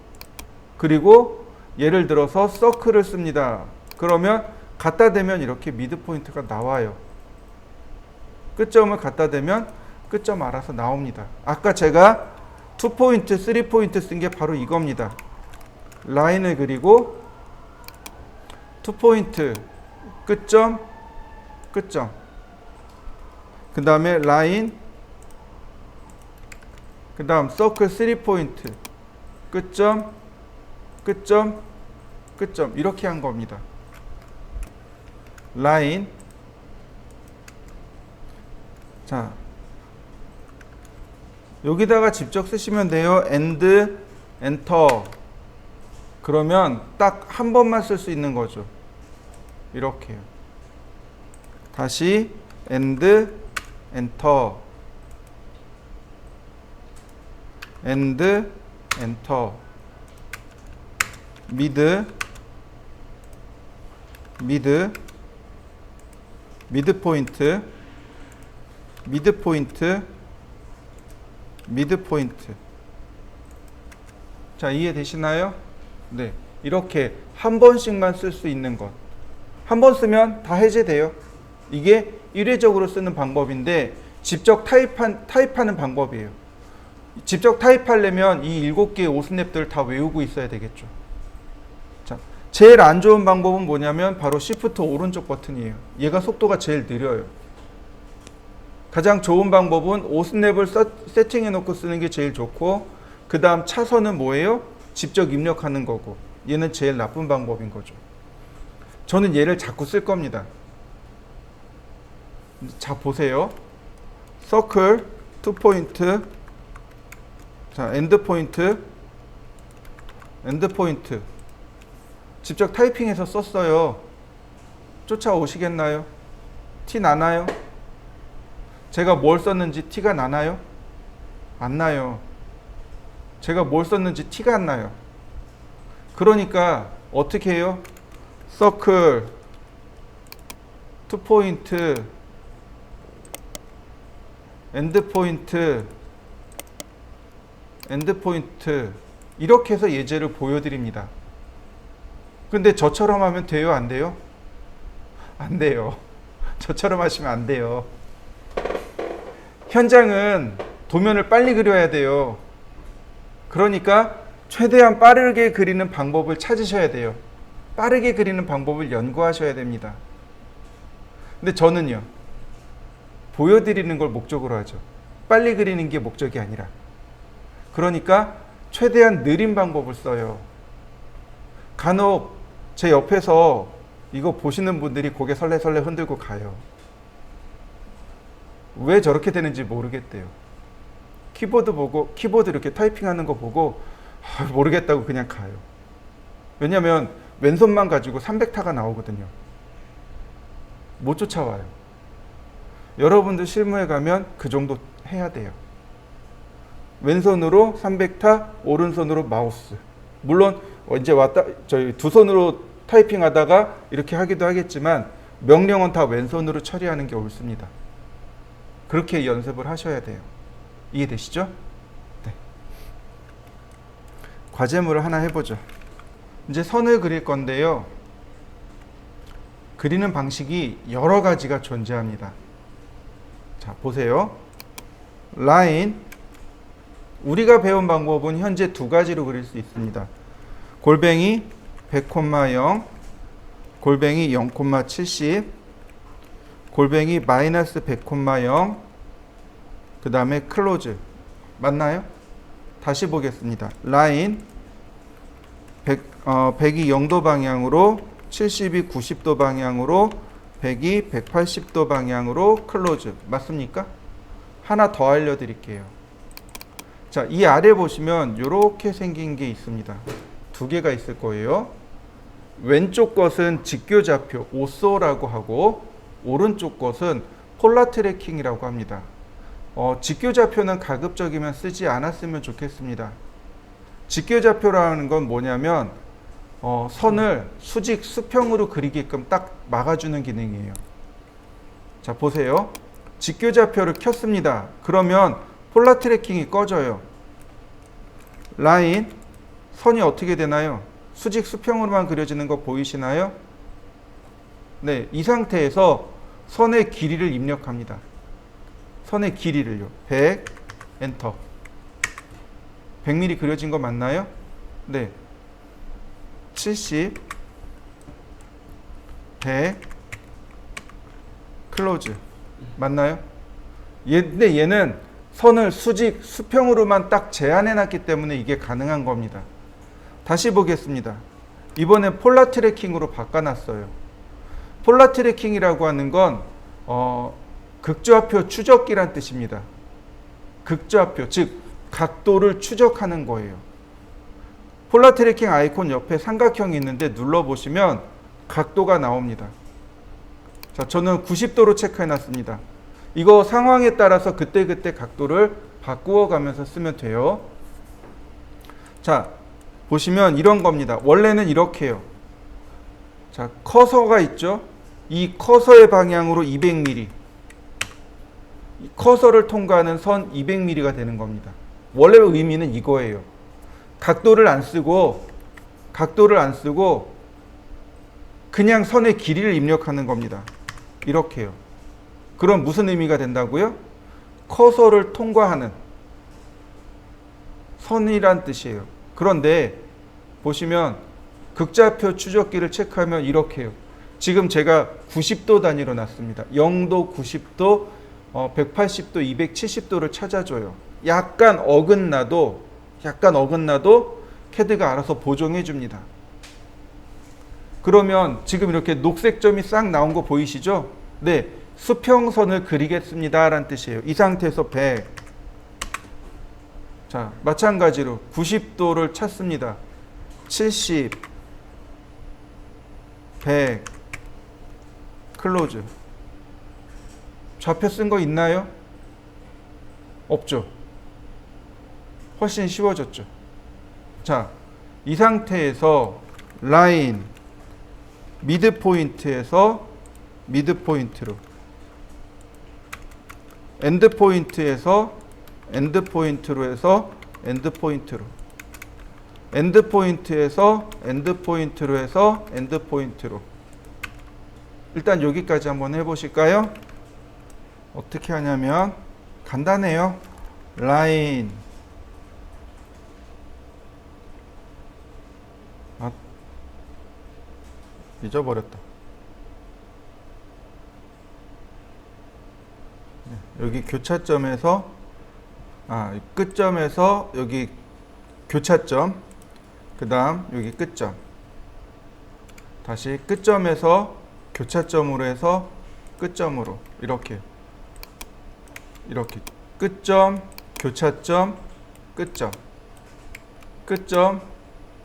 그리고 예를 들어서 서클을 씁니다. 그러면 갖다 대면 이렇게 미드 포인트가 나와요. 끝점을 갖다 대면 끝점 알아서 나옵니다. 아까 제가 2포인트, 3포인트 쓴 게 바로 이겁니다. 라인을 그리고 2포인트 끝점, 끝점. 그 다음에 라인, 그 다음 서클 3포인트 끝점, 끝점, 끝점. 이렇게 한 겁니다. 라인. 자, 여기다가 직접 쓰시면 돼요. 엔드, 엔터. 그러면 딱 한 번만 쓸 수 있는 거죠. 이렇게요. 다시 엔드, 엔터. 엔드, 엔터. 미드, 미드, 미드 포인트, 미드 포인트, 미드 포인트. 자, 이해되시나요? 네, 이렇게 한 번씩만 쓸 수 있는 것. 한 번 쓰면 다 해제돼요. 이게 일회적으로 쓰는 방법인데 직접 타입하는 방법이에요. 직접 타입하려면 이 7개의 오스냅들 다 외우고 있어야 되겠죠. 자, 제일 안 좋은 방법은 뭐냐면 바로 시프트 오른쪽 버튼이에요. 얘가 속도가 제일 느려요. 가장 좋은 방법은 오스냅을 세팅해 놓고 쓰는 게 제일 좋고, 그 다음 차선은 뭐예요? 직접 입력하는 거고, 얘는 제일 나쁜 방법인 거죠. 저는 얘를 자꾸 쓸 겁니다. 자, 보세요. 서클, 2포인트, 자, 엔드 포인트, 엔드 포인트. 직접 타이핑해서 썼어요. 쫓아오시겠나요? 티 나나요? 제가 뭘 썼는지 티가 나나요? 안 나요. 제가 뭘 썼는지 티가 안 나요. 그러니까 어떻게 해요? 서클, 2포인트, 엔드 포인트, 엔드 포인트. 이렇게 해서 예제를 보여드립니다. 근데 저처럼 하면 돼요? 안 돼요? 안 돼요. 저처럼 하시면 안 돼요. 현장은 도면을 빨리 그려야 돼요. 그러니까 최대한 빠르게 그리는 방법을 찾으셔야 돼요. 빠르게 그리는 방법을 연구하셔야 됩니다. 근데 저는요, 보여드리는 걸 목적으로 하죠. 빨리 그리는 게 목적이 아니라. 그러니까 최대한 느린 방법을 써요. 간혹 제 옆에서 이거 보시는 분들이 고개 설레설레 흔들고 가요. 왜 저렇게 되는지 모르겠대요. 키보드 보고, 키보드 이렇게 타이핑하는 거 보고 모르겠다고 그냥 가요. 왜냐면 왼손만 가지고 300타가 나오거든요. 못 쫓아와요. 여러분들 실무에 가면 그 정도 해야 돼요. 왼손으로 300타, 오른손으로 마우스. 물론 이제 저희 두 손으로 타이핑하다가 이렇게 하기도 하겠지만 명령은 다 왼손으로 처리하는 게 옳습니다. 그렇게 연습을 하셔야 돼요. 이해되시죠? 네. 과제물을 하나 해보죠. 이제 선을 그릴 건데요. 그리는 방식이 여러 가지가 존재합니다. 자, 보세요. 라인. 우리가 배운 방법은 현재 두 가지로 그릴 수 있습니다. 골뱅이 100,0, 골뱅이 0,70, 골뱅이 마이너스 100,0, 그 다음에 클로즈. 맞나요? 다시 보겠습니다. 라인 100이 0도 방향으로, 70이 90도 방향으로, 100이 180도 방향으로 클로즈. 맞습니까? 하나 더 알려드릴게요. 자, 이 아래 보시면 이렇게 생긴 게 있습니다. 두 개가 있을 거예요. 왼쪽 것은 직교좌표 오쏘라고 하고 오른쪽 것은 폴라 트래킹이라고 합니다. 직교좌표는 가급적이면 쓰지 않았으면 좋겠습니다. 직교좌표라는 건 뭐냐면 선을 수직 수평으로 그리게끔 딱 막아주는 기능이에요. 자, 보세요. 직교좌표를 켰습니다. 그러면 폴라 트래킹이 꺼져요. 라인, 선이 어떻게 되나요? 수직 수평으로만 그려지는 거 보이시나요? 네, 이 상태에서 선의 길이를 입력합니다. 선의 길이를요. 100, 엔터. 100mm 그려진 거 맞나요? 네. 70, 100, 클로즈. 맞나요? 근데 얘는 선을 수직, 수평으로만 딱 제한해 놨기 때문에 이게 가능한 겁니다. 다시 보겠습니다. 이번엔 폴라 트래킹으로 바꿔놨어요. 폴라 트래킹이라고 하는 건 극좌표 추적기란 뜻입니다. 극좌표, 즉 각도를 추적하는 거예요. 폴라 트래킹 아이콘 옆에 삼각형이 있는데 눌러보시면 각도가 나옵니다. 자, 저는 90도로 체크해 놨습니다. 이거 상황에 따라서 그때그때 각도를 바꾸어 가면서 쓰면 돼요. 자, 보시면 이런 겁니다. 원래는 이렇게 해요. 자, 커서가 있죠. 이 커서의 방향으로 200mm. 이 커서를 통과하는 선 200mm가 되는 겁니다. 원래 의미는 이거예요. 각도를 안 쓰고 그냥 선의 길이를 입력하는 겁니다. 이렇게요. 그럼 무슨 의미가 된다고요? 커서를 통과하는 선이란 뜻이에요. 그런데 보시면 극좌표 추적기를 체크하면 이렇게 해요. 지금 제가 90도 단위로 놨습니다. 0도, 90도, 180도, 270도를 찾아줘요. 약간 어긋나도 캐드가 알아서 보정해 줍니다. 그러면 지금 이렇게 녹색 점이 싹 나온 거 보이시죠? 네, 수평선을 그리겠습니다 라는 뜻이에요. 이 상태에서 100. 자, 마찬가지로 90도를 찾습니다. 70, 100, 클로즈. 좌표 쓴 거 있나요? 없죠. 훨씬 쉬워졌죠. 자, 이 상태에서 라인 미드 포인트에서 미드 포인트로, 엔드 포인트에서 엔드 포인트로 해서 엔드 포인트로, 엔드 포인트에서 엔드 포인트로 해서 엔드 포인트로. 일단 여기까지 한번 해보실까요? 어떻게 하냐면 간단해요. 라인 잊어버렸다. 여기 교차점에서 끝점에서 여기 교차점, 그 다음 여기 끝점, 다시 끝점에서 교차점으로 해서 끝점으로 이렇게 끝점, 교차점, 끝점, 끝점,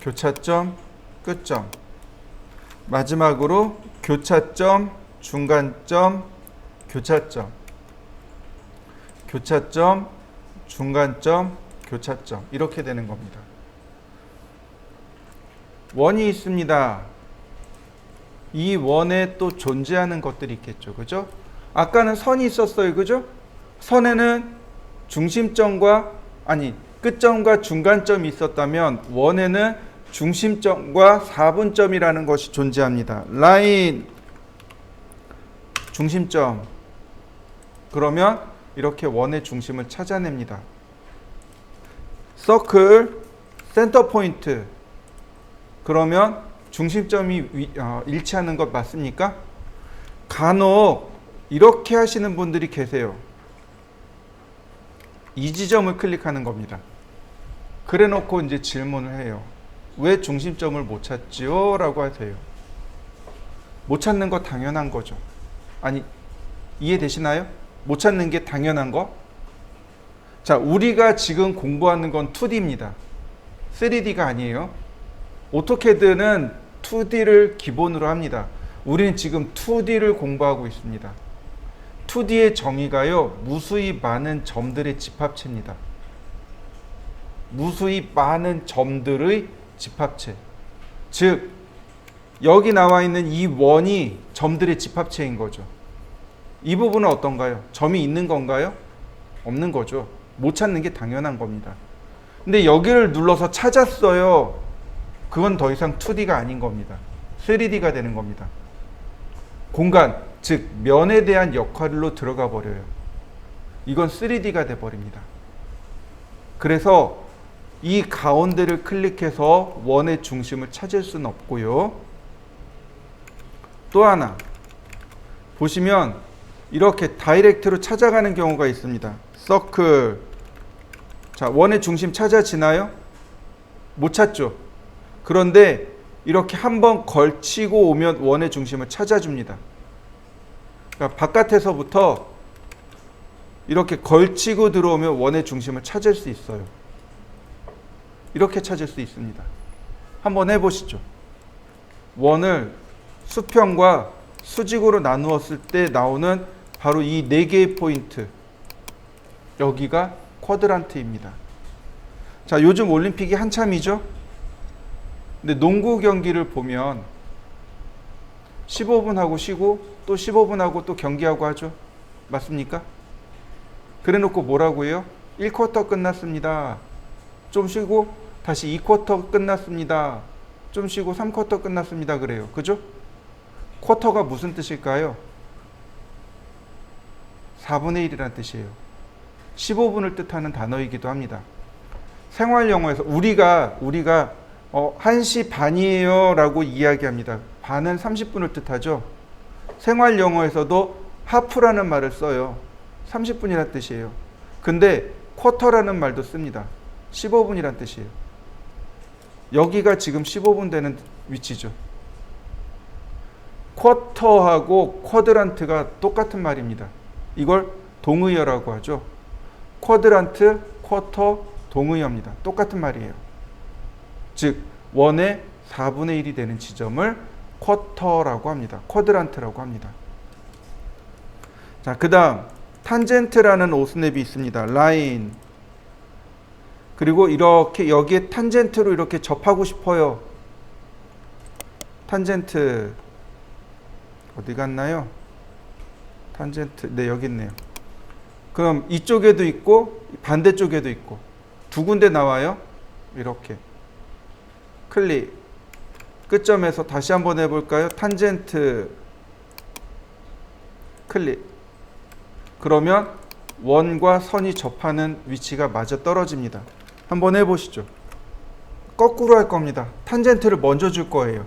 교차점, 끝점, 마지막으로 교차점, 중간점, 교차점, 교차점, 중간점, 교차점, 이렇게 되는 겁니다. 원이 있습니다. 이 원에 또 존재하는 것들이 있겠죠. 그죠? 아까는 선이 있었어요. 그죠? 선에는 끝점과 중간점이 있었다면 원에는 중심점과 4분점이라는 것이 존재합니다. 라인, 중심점. 그러면 이렇게 원의 중심을 찾아냅니다. 서클, 센터 포인트. 그러면 중심점이 일치하는 것 맞습니까? 간혹 이렇게 하시는 분들이 계세요. 이 지점을 클릭하는 겁니다. 그래 놓고 이제 질문을 해요. 왜 중심점을 못 찾지요? 라고 하세요. 못 찾는 거 당연한 거죠. 아니, 이해되시나요? 못 찾는 게 당연한 거? 자, 우리가 지금 공부하는 건 2D입니다. 3D가 아니에요. 오토캐드는 2D를 기본으로 합니다. 우리는 지금 2D를 공부하고 있습니다. 2D의 정의가요, 무수히 많은 점들의 집합체입니다. 무수히 많은 점들의 집합체. 즉, 여기 나와 있는 이 원이 점들의 집합체인 거죠. 이 부분은 어떤가요? 점이 있는 건가요? 없는 거죠. 못 찾는 게 당연한 겁니다. 근데 여기를 눌러서 찾았어요. 그건 더 이상 2D가 아닌 겁니다. 3D가 되는 겁니다. 공간, 즉 면에 대한 역할로 들어가 버려요. 이건 3D가 돼 버립니다. 그래서 이 가운데를 클릭해서 원의 중심을 찾을 수는 없고요. 또 하나 보시면 이렇게 다이렉트로 찾아가는 경우가 있습니다. 서클. 자, 원의 중심 찾아지나요? 못 찾죠. 그런데 이렇게 한번 걸치고 오면 원의 중심을 찾아줍니다. 그러니까 바깥에서부터 이렇게 걸치고 들어오면 원의 중심을 찾을 수 있어요. 이렇게 찾을 수 있습니다. 한번 해보시죠. 원을 수평과 수직으로 나누었을 때 나오는 바로 이 4개의 포인트. 여기가 쿼드란트입니다. 자, 요즘 올림픽이 한참이죠? 근데 농구 경기를 보면 15분 하고 쉬고 또 15분 하고 또 경기하고 하죠. 맞습니까? 그래 놓고 뭐라고 해요? 1쿼터 끝났습니다. 좀 쉬고 다시 2쿼터 끝났습니다. 좀 쉬고 3쿼터 끝났습니다. 그래요. 그죠? 쿼터가 무슨 뜻일까요? 4분의 1이라는 뜻이에요. 15분을 뜻하는 단어이기도 합니다. 생활 영어에서 우리가 1시 반이에요 라고 이야기합니다. 반은 30분을 뜻하죠. 생활 영어에서도 하프라는 말을 써요. 30분이라는 뜻이에요. 근데 쿼터라는 말도 씁니다. 15분이라는 뜻이에요. 여기가 지금 15분 되는 위치죠. 쿼터하고 쿼드란트가 똑같은 말입니다. 이걸 동의어라고 하죠. 쿼드란트, 쿼터, 동의어입니다. 똑같은 말이에요. 즉 원의 4분의 1이 되는 지점을 쿼터라고 합니다. 쿼드란트라고 합니다. 자, 그 다음 탄젠트라는 오스냅이 있습니다. 라인. 그리고 이렇게 여기에 탄젠트로 이렇게 접하고 싶어요. 탄젠트 어디 갔나요? 탄젠트, 네, 여기 있네요. 그럼 이쪽에도 있고 반대쪽에도 있고 두 군데 나와요. 이렇게 클릭. 끝점에서 다시 한번 해볼까요? 탄젠트 클릭. 그러면 원과 선이 접하는 위치가 맞아 떨어집니다. 한번 해보시죠. 거꾸로 할 겁니다. 탄젠트를 먼저 줄 거예요.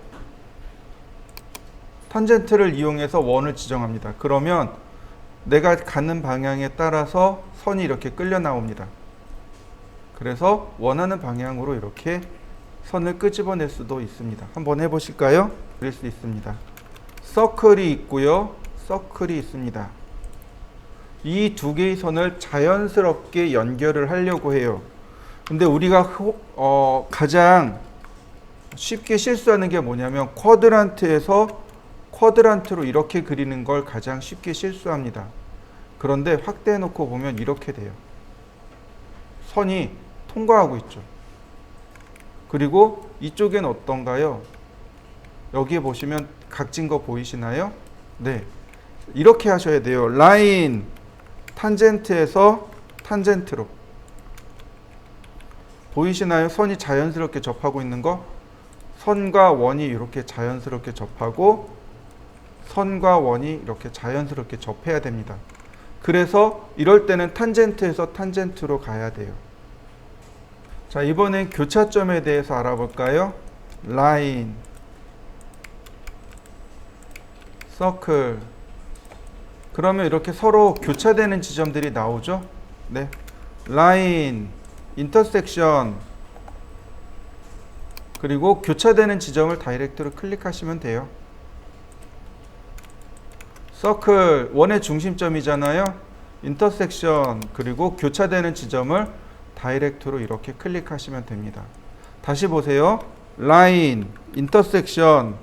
탄젠트를 이용해서 원을 지정합니다. 그러면 내가 가는 방향에 따라서 선이 이렇게 끌려 나옵니다. 그래서 원하는 방향으로 이렇게 선을 끄집어낼 수도 있습니다. 한번 해보실까요? 그릴 수 있습니다. 서클이 있고요. 서클이 있습니다. 이 두 개의 선을 자연스럽게 연결을 하려고 해요. 근데 우리가 가장 쉽게 실수하는 게 뭐냐면 쿼드란트에서 쿼드란트로 이렇게 그리는 걸 가장 쉽게 실수합니다. 그런데 확대해 놓고 보면 이렇게 돼요. 선이 통과하고 있죠. 그리고 이쪽엔 어떤가요? 여기에 보시면 각진 거 보이시나요? 네. 이렇게 하셔야 돼요. 라인, 탄젠트에서 탄젠트로. 보이시나요? 선이 자연스럽게 접하고 있는 거? 선과 원이 이렇게 자연스럽게 접하고 선과 원이 이렇게 자연스럽게 접해야 됩니다. 그래서 이럴 때는 탄젠트에서 탄젠트로 가야 돼요. 자, 이번엔 교차점에 대해서 알아볼까요? 라인, 서클. 그러면 이렇게 서로 교차되는 지점들이 나오죠? 네. 라인, 인터섹션. 그리고 교차되는 지점을 다이렉트로 클릭하시면 돼요. 서클, 원의 중심점이잖아요. 인터섹션, 그리고 교차되는 지점을 다이렉트로 이렇게 클릭하시면 됩니다. 다시 보세요. 라인, 인터섹션.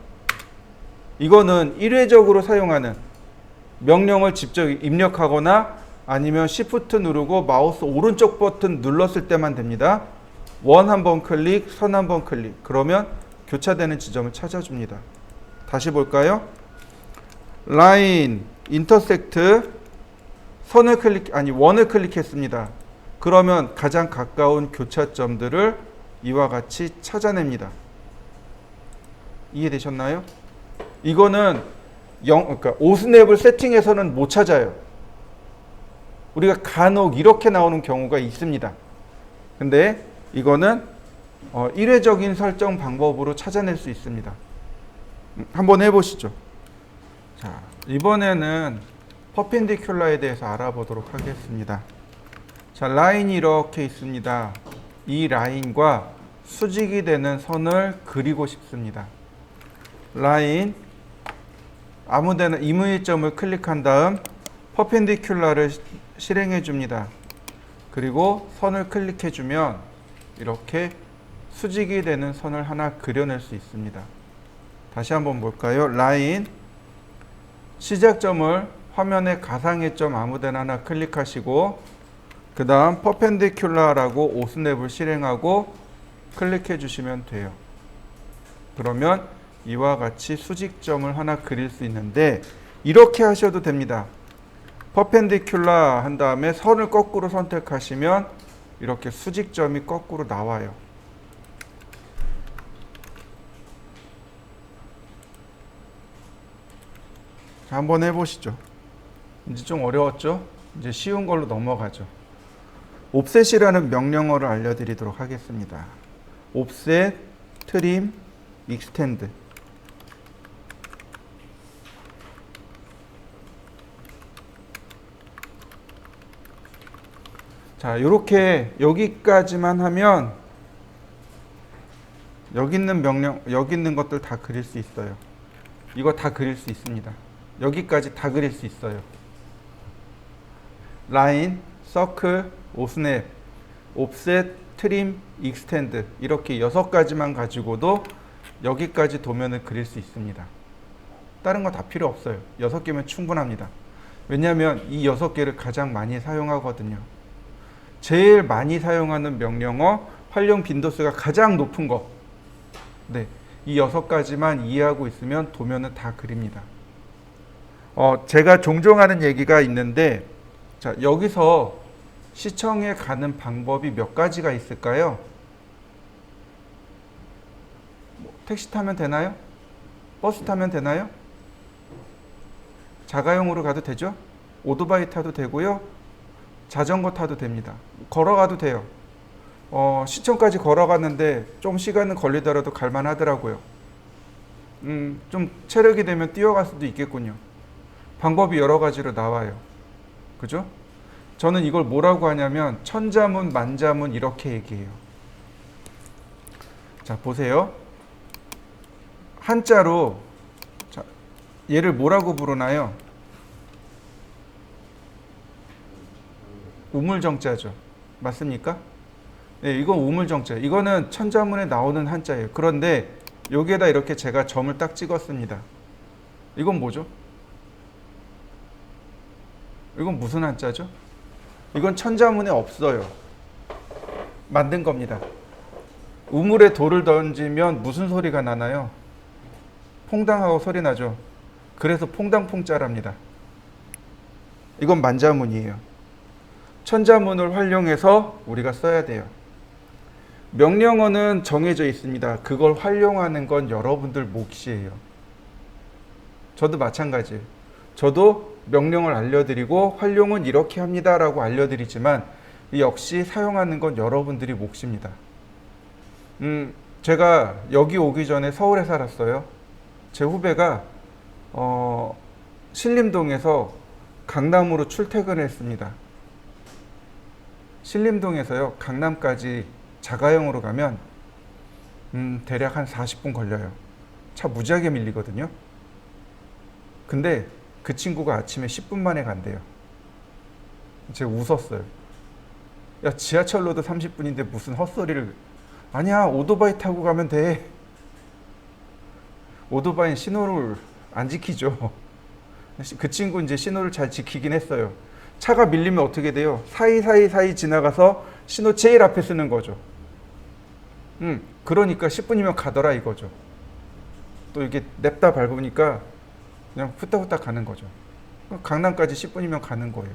이거는 일회적으로 사용하는 명령을 직접 입력하거나 아니면 Shift 누르고 마우스 오른쪽 버튼 눌렀을 때만 됩니다. 원 한번 클릭, 선 한번 클릭. 그러면 교차되는 지점을 찾아줍니다. 다시 볼까요? 라인, 인터섹트, 원을 클릭했습니다. 그러면 가장 가까운 교차점들을 이와 같이 찾아냅니다. 이해되셨나요? 이거는 그러니까 오스냅을 세팅해서는 못 찾아요. 우리가 간혹 이렇게 나오는 경우가 있습니다. 근데 이거는 일회적인 설정 방법으로 찾아낼 수 있습니다. 한번 해보시죠. 자, 이번에는 퍼펜디큘러에 대해서 알아보도록 하겠습니다. 자, 라인이 이렇게 있습니다. 이 라인과 수직이 되는 선을 그리고 싶습니다. 라인, 아무데나 임의점을 클릭한 다음 퍼펜디큘러를 실행해 줍니다. 그리고 선을 클릭해 주면 이렇게 수직이 되는 선을 하나 그려낼 수 있습니다. 다시 한번 볼까요? 라인, 시작점을 화면의 가상의 점 아무데나 하나 클릭하시고 그 다음 퍼펜디큘러라고 오스냅을 실행하고 클릭해 주시면 돼요. 그러면 이와 같이 수직점을 하나 그릴 수 있는데 이렇게 하셔도 됩니다. 퍼펜디큘러 한 다음에 선을 거꾸로 선택하시면 이렇게 수직점이 거꾸로 나와요. 자, 한번 해보시죠. 이제 좀 어려웠죠? 이제 쉬운 걸로 넘어가죠. 옵셋이라는 명령어를 알려드리도록 하겠습니다. 옵셋, 트림, 익스텐드. 자, 이렇게 여기까지만 하면 여기 있는 명령, 여기 있는 것들 다 그릴 수 있어요. 이거 다 그릴 수 있습니다. 여기까지 다 그릴 수 있어요. 라인, 서클, 오스냅, 옵셋, 트림, 익스텐드 이렇게 6가지만 가지고도 여기까지 도면을 그릴 수 있습니다. 다른 거 다 필요 없어요. 6개면 충분합니다. 왜냐하면 이 6개를 가장 많이 사용하거든요. 제일 많이 사용하는 명령어, 활용 빈도수가 가장 높은 거. 네, 이 6가지만 이해하고 있으면 도면은 다 그립니다. 제가 종종 하는 얘기가 있는데, 자, 여기서 시청에 가는 방법이 몇 가지가 있을까요? 택시 타면 되나요? 버스 타면 되나요? 자가용으로 가도 되죠? 오토바이 타도 되고요. 자전거 타도 됩니다. 걸어가도 돼요. 시청까지 걸어갔는데 좀 시간은 걸리더라도 갈만 하더라고요. 좀 체력이 되면 뛰어갈 수도 있겠군요. 방법이 여러 가지로 나와요. 그죠? 저는 이걸 뭐라고 하냐면 천자문, 만자문 이렇게 얘기해요. 자, 보세요. 한자로 자, 얘를 뭐라고 부르나요? 우물정자죠. 맞습니까? 네, 이건 우물정자. 이거는 천자문에 나오는 한자예요. 그런데 여기에다 이렇게 제가 점을 딱 찍었습니다. 이건 뭐죠? 이건 무슨 한자죠? 이건 천자문에 없어요. 만든 겁니다. 우물에 돌을 던지면 무슨 소리가 나나요? 퐁당하고 소리 나죠. 그래서 퐁당퐁자랍니다. 이건 만자문이에요. 천자문을 활용해서 우리가 써야 돼요. 명령어는 정해져 있습니다. 그걸 활용하는 건 여러분들 몫이에요. 저도 마찬가지예요. 저도 명령을 알려드리고 활용은 이렇게 합니다 라고 알려드리지만 역시 사용하는 건 여러분들이 몫입니다. 제가 여기 오기 전에 서울에 살았어요. 제 후배가 신림동에서 강남으로 출퇴근했습니다. 신림동에서요 강남까지 자가용으로 가면 대략 한 40분 걸려요. 차 무지하게 밀리거든요. 근데 그 친구가 아침에 10분 만에 간대요. 제가 웃었어요. 야, 지하철로도 30분인데 무슨 헛소리를. 아니야, 오토바이 타고 가면 돼. 오토바이는 신호를 안 지키죠. 그 친구 이제 신호를 잘 지키긴 했어요. 차가 밀리면 어떻게 돼요? 사이 지나가서 신호 제일 앞에 쓰는 거죠. 그러니까 10분이면 가더라 이거죠. 또 이게 냅다 밟으니까 그냥 후딱후딱 가는 거죠. 강남까지 10분이면 가는 거예요.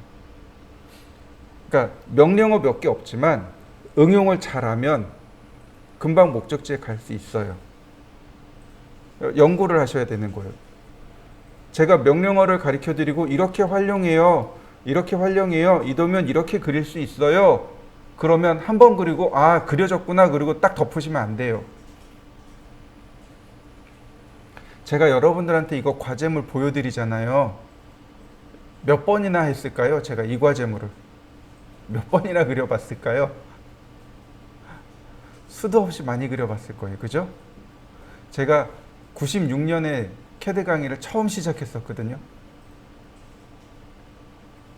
그러니까 명령어 몇 개 없지만 응용을 잘하면 금방 목적지에 갈 수 있어요. 연구를 하셔야 되는 거예요. 제가 명령어를 가르쳐 드리고 이렇게 활용해요. 이렇게 활용해요. 이도면 이렇게 그릴 수 있어요. 그러면 한 번 그리고 아 그려졌구나 그리고 딱 덮으시면 안 돼요. 제가 여러분들한테 이거 과제물 보여드리잖아요. 몇 번이나 했을까요? 제가 이 과제물을 몇 번이나 그려봤을까요? 수도 없이 많이 그려봤을 거예요. 그죠? 제가 96년에 캐드 강의를 처음 시작했었거든요.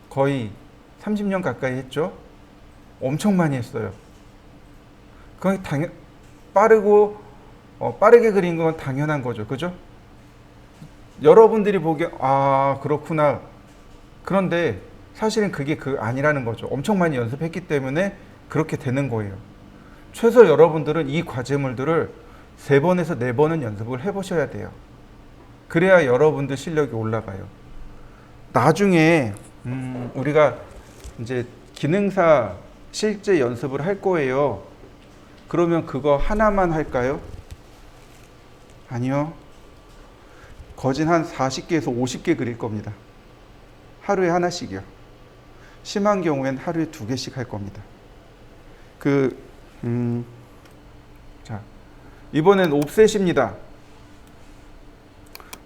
거의 30년 가까이 했죠. 엄청 많이 했어요. 그건 빠르게 그린 건 당연한 거죠. 그죠? 여러분들이 보기에 아 그렇구나. 그런데 사실은 그게 아니라는 거죠. 엄청 많이 연습했기 때문에 그렇게 되는 거예요. 최소 여러분들은 이 과제물들을 3번에서 4번은 연습을 해보셔야 돼요. 그래야 여러분들 실력이 올라가요. 나중에 우리가 이제 기능사 실제 연습을 할 거예요. 그러면 그거 하나만 할까요? 아니요. 거진 한 40개에서 50개 그릴 겁니다. 하루에 하나씩이요. 심한 경우엔 하루에 2개씩 할 겁니다. 자, 이번엔 옵셋입니다.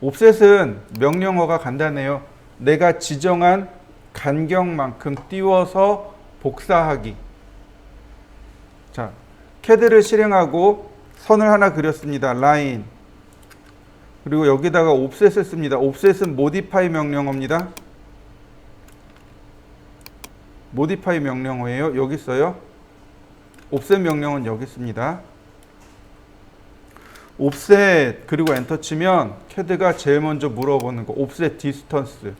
옵셋은 명령어가 간단해요. 내가 지정한 간격만큼 띄워서 복사하기. 자, 캐드를 실행하고 선을 하나 그렸습니다. 라인. 그리고 여기다가 옵셋을 씁니다. 옵셋은 모디파이 명령어입니다. 모디파이 명령어예요. 여기 있어요. 옵셋 명령어는 여기 있습니다. 옵셋 그리고 엔터 치면 캐드가 제일 먼저 물어보는 거 옵셋 디스턴스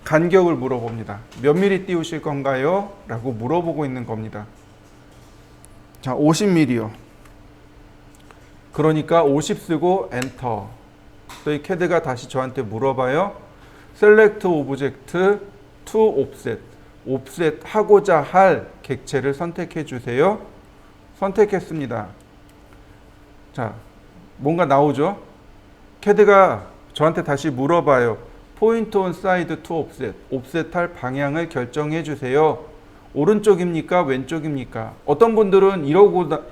간격을 물어봅니다. 몇 미리 띄우실 건가요? 라고 물어보고 있는 겁니다. 자, 50mm요. 그러니까 50 쓰고 엔터. 또 이 캐드가 다시 저한테 물어봐요. Select Object to Offset. 옵셋 하고자 할 객체를 선택해 주세요. 선택했습니다. 자, 뭔가 나오죠? 캐드가 저한테 다시 물어봐요. Point on side to offset. 옵셋할 방향을 결정해 주세요. 오른쪽입니까? 왼쪽입니까? 어떤 분들은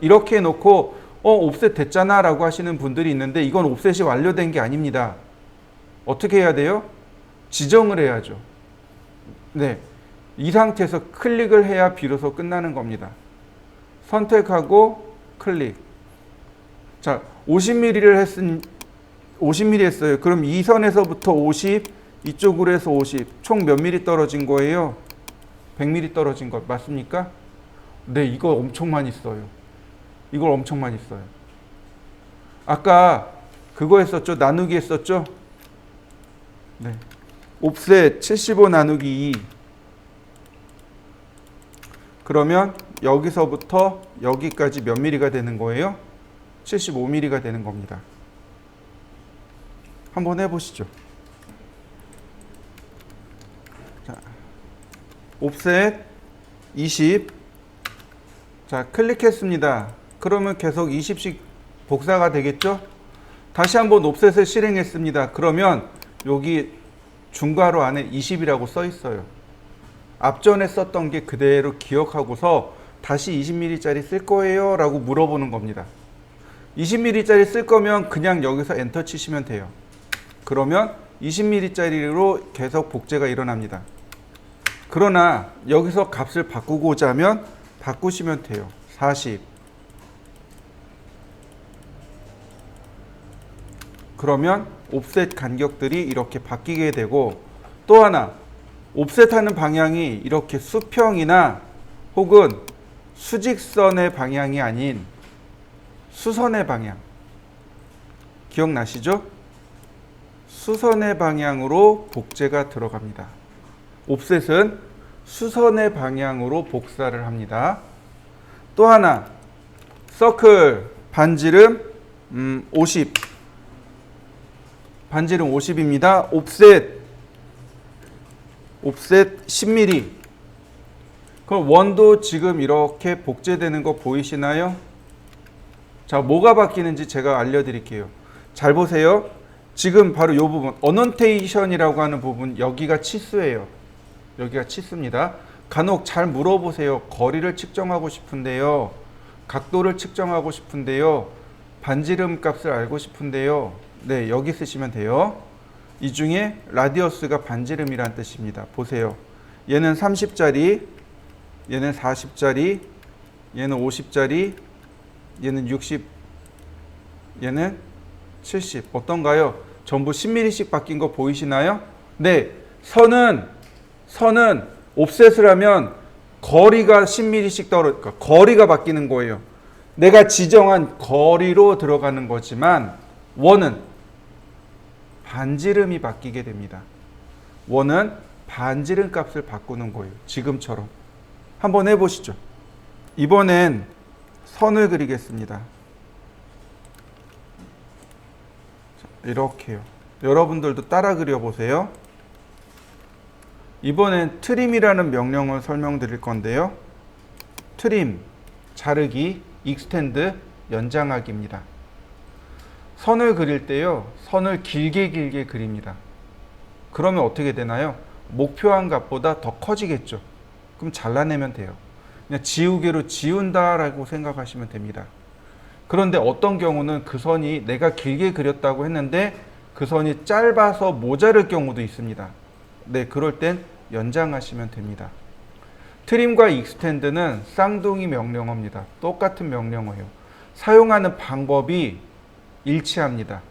이렇게 해놓고 옵셋 됐잖아 라고 하시는 분들이 있는데 이건 옵셋이 완료된 게 아닙니다. 어떻게 해야 돼요? 지정을 해야죠. 네, 이 상태에서 클릭을 해야 비로소 끝나는 겁니다. 선택하고 클릭. 자, 50mm를 50mm 했어요. 그럼 이 선에서부터 50, 이쪽으로 해서 50, 총 몇 mm 떨어진 거예요? 100mm 떨어진 것 맞습니까? 네, 이거 엄청 많이 써요. 이걸 엄청 많이 써요. 아까 그거 했었죠? 나누기 했었죠? 네. 옵셋 75 나누기 2. 그러면 여기서부터 여기까지 몇 mm가 되는 거예요? 75mm가 되는 겁니다. 한번 해보시죠. 자, 옵셋 20. 자, 클릭했습니다. 그러면 계속 20씩 복사가 되겠죠? 다시 한번 옵셋을 실행했습니다. 그러면 여기 중괄호 안에 20이라고 써 있어요. 앞전에 썼던 게 그대로 기억하고서 다시 20mm짜리 쓸 거예요? 라고 물어보는 겁니다. 20mm짜리 쓸 거면 그냥 여기서 엔터 치시면 돼요. 그러면 20mm짜리로 계속 복제가 일어납니다. 그러나 여기서 값을 바꾸고자 하면 바꾸시면 돼요. 40. 그러면 옵셋 간격들이 이렇게 바뀌게 되고, 또 하나 옵셋하는 방향이 이렇게 수평이나 혹은 수직선의 방향이 아닌 수선의 방향, 기억나시죠? 수선의 방향으로 복제가 들어갑니다. 옵셋은 수선의 방향으로 복사를 합니다. 또 하나 서클 반지름 50, 반지름 50입니다. 옵셋 10mm. 그럼 원도 지금 이렇게 복제되는 거 보이시나요? 자, 뭐가 바뀌는지 제가 알려드릴게요. 잘 보세요. 지금 바로 이 부분, 어넌테이션이라고 하는 부분, 여기가 치수예요. 여기가 치수입니다. 간혹 잘 물어보세요. 거리를 측정하고 싶은데요. 각도를 측정하고 싶은데요. 반지름 값을 알고 싶은데요. 네, 여기 쓰시면 돼요. 이 중에 라디어스가 반지름이란 뜻입니다. 보세요. 얘는 30짜리, 얘는 40짜리, 얘는 50짜리, 얘는 60, 얘는 70. 어떤가요? 전부 10mm씩 바뀐 거 보이시나요? 네, 선은 옵셋을 하면 거리가 10mm씩 그러니까 거리가 바뀌는 거예요. 내가 지정한 거리로 들어가는 거지만 원은 반지름이 바뀌게 됩니다. 원은 반지름 값을 바꾸는 거예요. 지금처럼. 한번 해보시죠. 이번엔 선을 그리겠습니다. 이렇게요. 여러분들도 따라 그려보세요. 이번엔 트림이라는 명령을 설명드릴 건데요. 트림, 자르기, 익스텐드, 연장하기입니다. 선을 그릴 때요, 선을 길게 그립니다. 그러면 어떻게 되나요? 목표한 값보다 더 커지겠죠. 그럼 잘라내면 돼요. 그냥 지우개로 지운다라고 생각하시면 됩니다. 그런데 어떤 경우는 그 선이 내가 길게 그렸다고 했는데 그 선이 짧아서 모자랄 경우도 있습니다. 네, 그럴 땐 연장하시면 됩니다. 트림과 익스텐드는 쌍둥이 명령어입니다. 똑같은 명령어예요. 사용하는 방법이 일치합니다.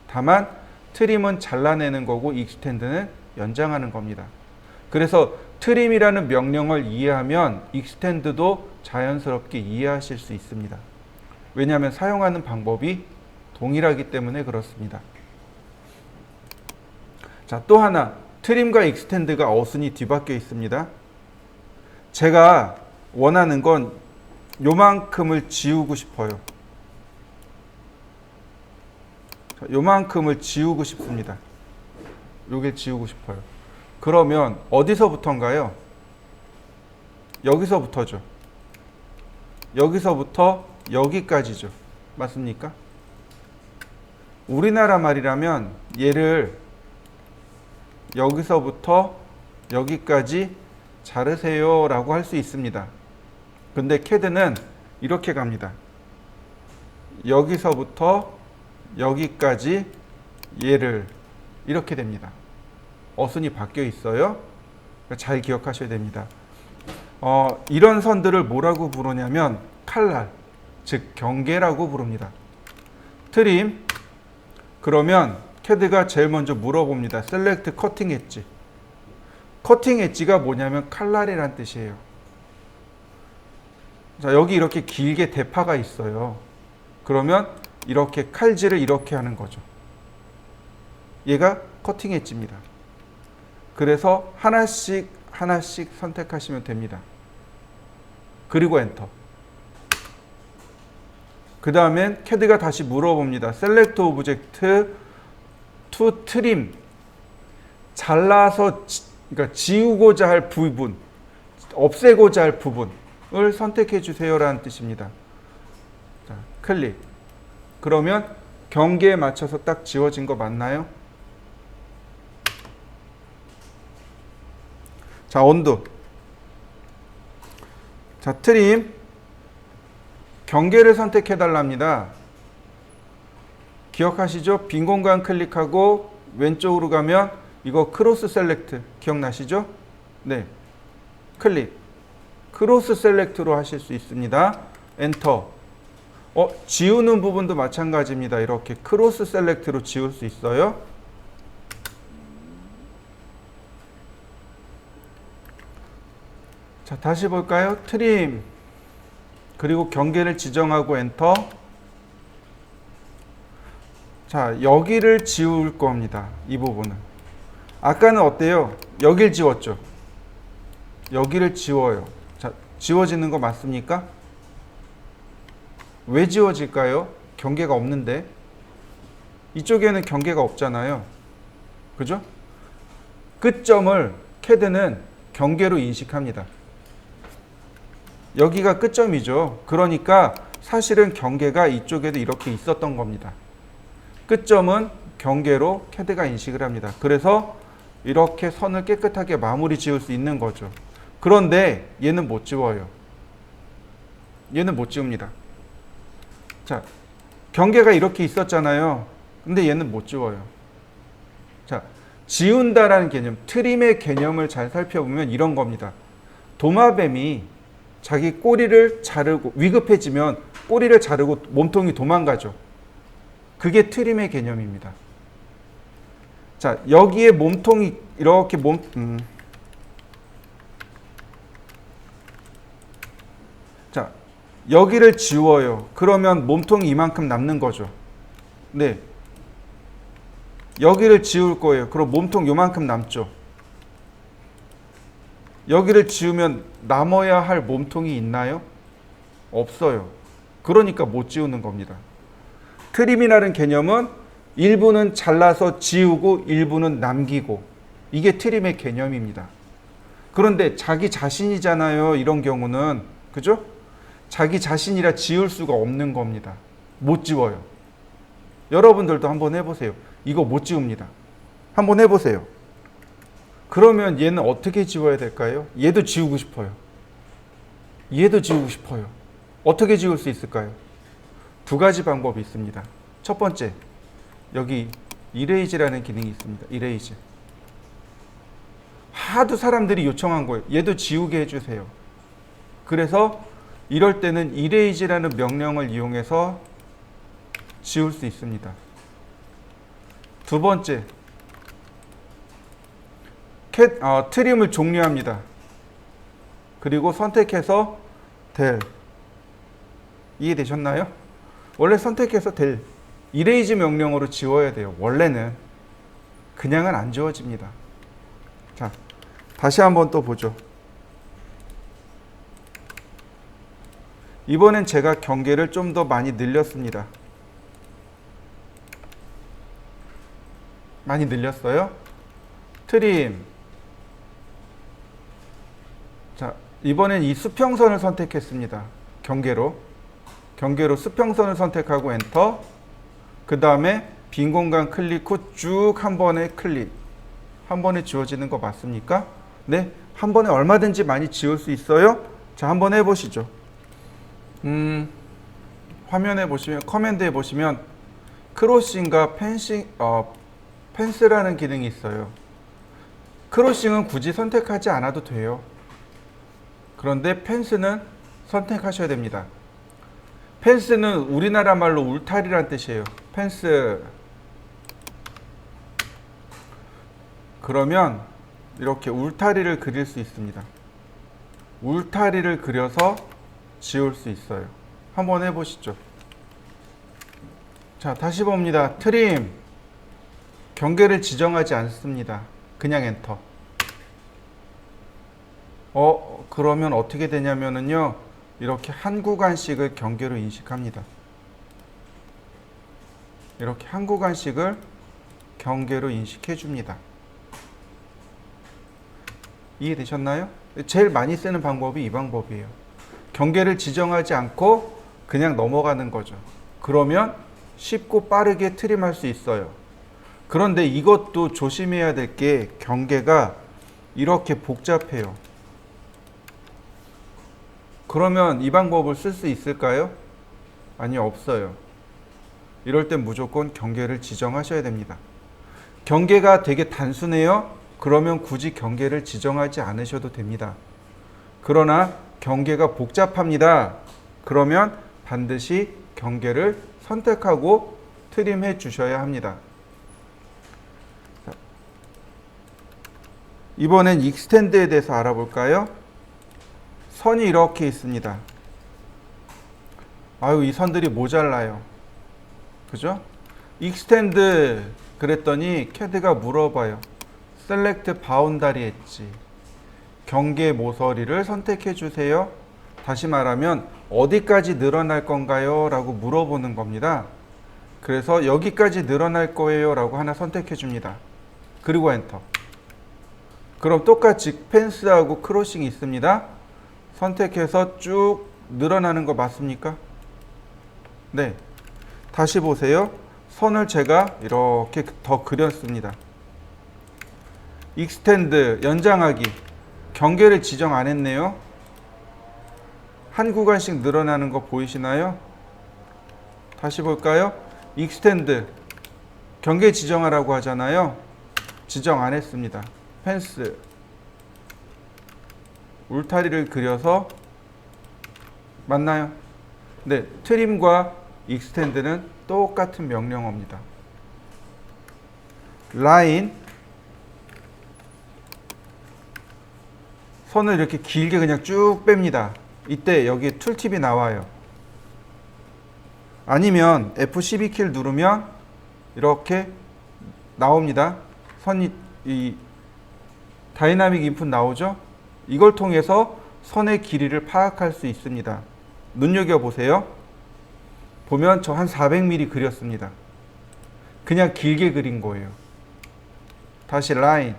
다만 트림은 잘라내는 거고 익스텐드는 연장하는 겁니다. 그래서 트림이라는 명령을 이해하면 익스텐드도 자연스럽게 이해하실 수 있습니다. 왜냐하면 사용하는 방법이 동일하기 때문에 그렇습니다. 자, 또 하나 트림과 익스텐드가 어순이 뒤바뀌어 있습니다. 제가 원하는 건 요만큼을 지우고 싶어요. 요만큼을 지우고 싶습니다. 요게 지우고 싶어요. 그러면 어디서부터인가요? 여기서부터죠. 여기서부터 여기까지죠. 맞습니까? 우리나라 말이라면 얘를 여기서부터 여기까지 자르세요 라고 할 수 있습니다. 근데 캐드는 이렇게 갑니다. 여기서부터 여기까지 얘를 이렇게 됩니다. 어순이 바뀌어 있어요. 잘 기억하셔야 됩니다. 이런 선들을 뭐라고 부르냐면 칼날, 즉 경계라고 부릅니다. 트림, 그러면 캐드가 제일 먼저 물어봅니다. 셀렉트 커팅 엣지. 커팅 엣지가 뭐냐면 칼날이란 뜻이에요. 자, 여기 이렇게 길게 대파가 있어요. 그러면 이렇게 칼질을 이렇게 하는 거죠. 얘가 커팅 엣지입니다. 그래서 하나씩 선택하시면 됩니다. 그리고 엔터. 그 다음엔 캐드가 다시 물어봅니다. Select Object to Trim. 잘라서 그러니까 지우고자 할 부분, 없애고자 할 부분을 선택해 주세요라는 뜻입니다. 자, 클릭. 그러면 경계에 맞춰서 딱 지워진 거 맞나요? 자, 언두. 자, 트림. 경계를 선택해 달랍니다. 기억하시죠? 빈 공간 클릭하고 왼쪽으로 가면 이거 크로스 셀렉트 기억나시죠? 네. 클릭. 크로스 셀렉트로 하실 수 있습니다. 엔터. 지우는 부분도 마찬가지입니다. 이렇게 크로스 셀렉트로 지울 수 있어요. 자, 다시 볼까요? 트림. 그리고 경계를 지정하고 엔터. 자, 여기를 지울 겁니다. 이 부분은. 아까는 어때요? 여길 지웠죠? 여기를 지워요. 자, 지워지는 거 맞습니까? 왜 지워질까요? 경계가 없는데. 이쪽에는 경계가 없잖아요. 그죠? 끝점을 캐드는 경계로 인식합니다. 여기가 끝점이죠. 그러니까 사실은 경계가 이쪽에도 이렇게 있었던 겁니다. 끝점은 경계로 캐드가 인식을 합니다. 그래서 이렇게 선을 깨끗하게 마무리 지을 수 있는 거죠. 그런데 얘는 못 지워요. 얘는 못 지웁니다. 자, 경계가 이렇게 있었잖아요. 근데 얘는 못 지워요. 자, 지운다라는 개념, 트림의 개념을 잘 살펴보면 이런 겁니다. 도마뱀이 자기 꼬리를 자르고 위급해지면 꼬리를 자르고 몸통이 도망가죠. 그게 트림의 개념입니다. 자, 여기에 몸통이 이렇게 자, 여기를 지워요. 그러면 몸통이 이만큼 남는 거죠. 네. 여기를 지울 거예요. 그럼 몸통 요만큼 남죠. 여기를 지우면 남아야 할 몸통이 있나요? 없어요. 그러니까 못 지우는 겁니다. 트림이라는 개념은 일부는 잘라서 지우고 일부는 남기고, 이게 트림의 개념입니다. 그런데 자기 자신이잖아요. 이런 경우는. 그죠? 자기 자신이라 지울 수가 없는 겁니다. 못 지워요. 여러분들도 한번 해보세요. 이거 못 지웁니다. 한번 해보세요. 그러면 얘는 어떻게 지워야 될까요? 얘도 지우고 싶어요. 얘도 지우고 싶어요. 어떻게 지울 수 있을까요? 두 가지 방법이 있습니다. 첫 번째, 여기 이레이즈라는 기능이 있습니다. 이레이즈. 하도 사람들이 요청한 거예요. 얘도 지우게 해주세요. 그래서 이럴 때는 이레이즈라는 명령을 이용해서 지울 수 있습니다. 두 번째, 트림을 종료합니다. 그리고 선택해서 될. 이해되셨나요? 원래 선택해서 될. 이레이즈 명령으로 지워야 돼요. 원래는. 그냥은 안 지워집니다. 자, 다시 한번 또 보죠. 이번엔 제가 경계를 좀 더 많이 늘렸습니다. 많이 늘렸어요. 트림. 자, 이번엔 이 수평선을 선택했습니다. 경계로 수평선을 선택하고 엔터. 그 다음에 빈 공간 클릭 후 쭉 한 번에 클릭. 한 번에 지워지는 거 맞습니까? 네, 한 번에 얼마든지 많이 지울 수 있어요. 자, 한번 해보시죠. 화면에 보시면, 커맨드에 보시면 크로싱과 펜스라는 기능이 있어요. 크로싱은 굳이 선택하지 않아도 돼요. 그런데 펜스는 선택하셔야 됩니다. 펜스는 우리나라 말로 울타리란 뜻이에요. 펜스. 그러면 이렇게 울타리를 그릴 수 있습니다. 울타리를 그려서 지울 수 있어요. 한번 해보시죠. 자, 다시 봅니다. 트림. 경계를 지정하지 않습니다. 그냥 엔터. 그러면 어떻게 되냐면요. 이렇게 한 구간씩을 경계로 인식합니다. 이렇게 한 구간씩을 경계로 인식해 줍니다. 이해되셨나요? 제일 많이 쓰는 방법이 이 방법이에요. 경계를 지정하지 않고 그냥 넘어가는 거죠. 그러면 쉽고 빠르게 트림할 수 있어요. 그런데 이것도 조심해야 될 게 경계가 이렇게 복잡해요. 그러면 이 방법을 쓸 수 있을까요? 아니, 없어요. 이럴 땐 무조건 경계를 지정하셔야 됩니다. 경계가 되게 단순해요? 그러면 굳이 경계를 지정하지 않으셔도 됩니다. 그러나 경계가 복잡합니다. 그러면 반드시 경계를 선택하고 트림해 주셔야 합니다. 이번엔 익스텐드에 대해서 알아볼까요? 선이 이렇게 있습니다. 아유, 이 선들이 모자라요. 그죠? 익스텐드 그랬더니 캐드가 물어봐요. 셀렉트 바운다리 엣지. 경계 모서리를 선택해 주세요. 다시 말하면 어디까지 늘어날 건가요? 라고 물어보는 겁니다. 그래서 여기까지 늘어날 거예요 라고 하나 선택해 줍니다. 그리고 엔터. 그럼 똑같이 펜스하고 크로싱이 있습니다. 선택해서 쭉 늘어나는 거 맞습니까? 네. 다시 보세요. 선을 제가 이렇게 더 그렸습니다. 익스텐드, 연장하기. 경계를 지정 안 했네요. 한 구간씩 늘어나는 거 보이시나요? 다시 볼까요? 익스텐드, 경계 지정하라고 하잖아요. 지정 안 했습니다. 펜스, 울타리를 그려서 맞나요? 네, 트림과 익스텐드는 똑같은 명령어입니다. 라인, 선을 이렇게 길게 그냥 쭉 뺍니다. 이때 여기 툴팁이 나와요. 아니면 F12키를 누르면 이렇게 나옵니다. 선이 이 다이나믹 인풋 나오죠? 이걸 통해서 선의 길이를 파악할 수 있습니다. 눈여겨보세요. 보면 저 한 400mm 그렸습니다. 그냥 길게 그린 거예요. 다시 라인.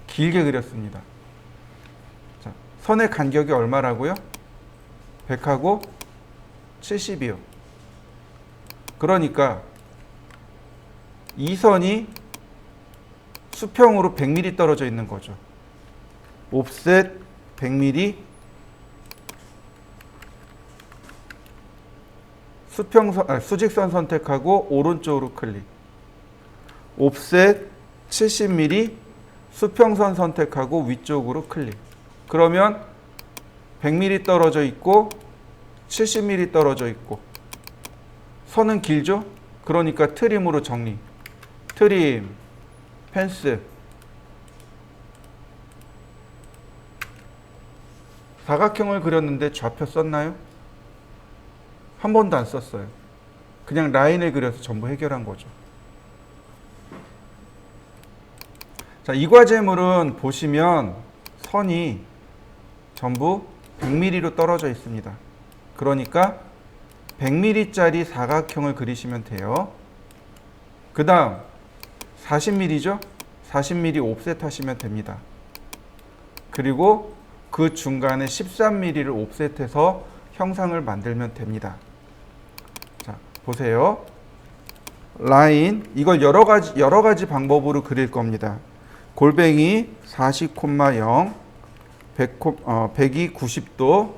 길게 그렸습니다. 자, 선의 간격이 얼마라고요? 100하고 70이요. 그러니까 이 선이 수평으로 100mm 떨어져 있는 거죠. 옵셋 100mm, 수직선 선택하고 오른쪽으로 클릭. 옵셋 70mm, 수평선 선택하고 위쪽으로 클릭. 그러면 100mm 떨어져 있고 70mm 떨어져 있고 선은 길죠? 그러니까 트림으로 정리. 트림, 펜스. 사각형을 그렸는데 좌표 썼나요? 한 번도 안 썼어요. 그냥 라인을 그려서 전부 해결한 거죠. 자, 이 과제물은 보시면 선이 전부 100mm로 떨어져 있습니다. 그러니까 100mm짜리 사각형을 그리시면 돼요. 그 다음 40mm죠? 40mm 옵셋 하시면 됩니다. 그리고 그 중간에 13mm를 옵셋해서 형상을 만들면 됩니다. 자, 보세요. 라인, 이걸 여러 가지 방법으로 그릴 겁니다. 골뱅이 40,0, 100이 90도,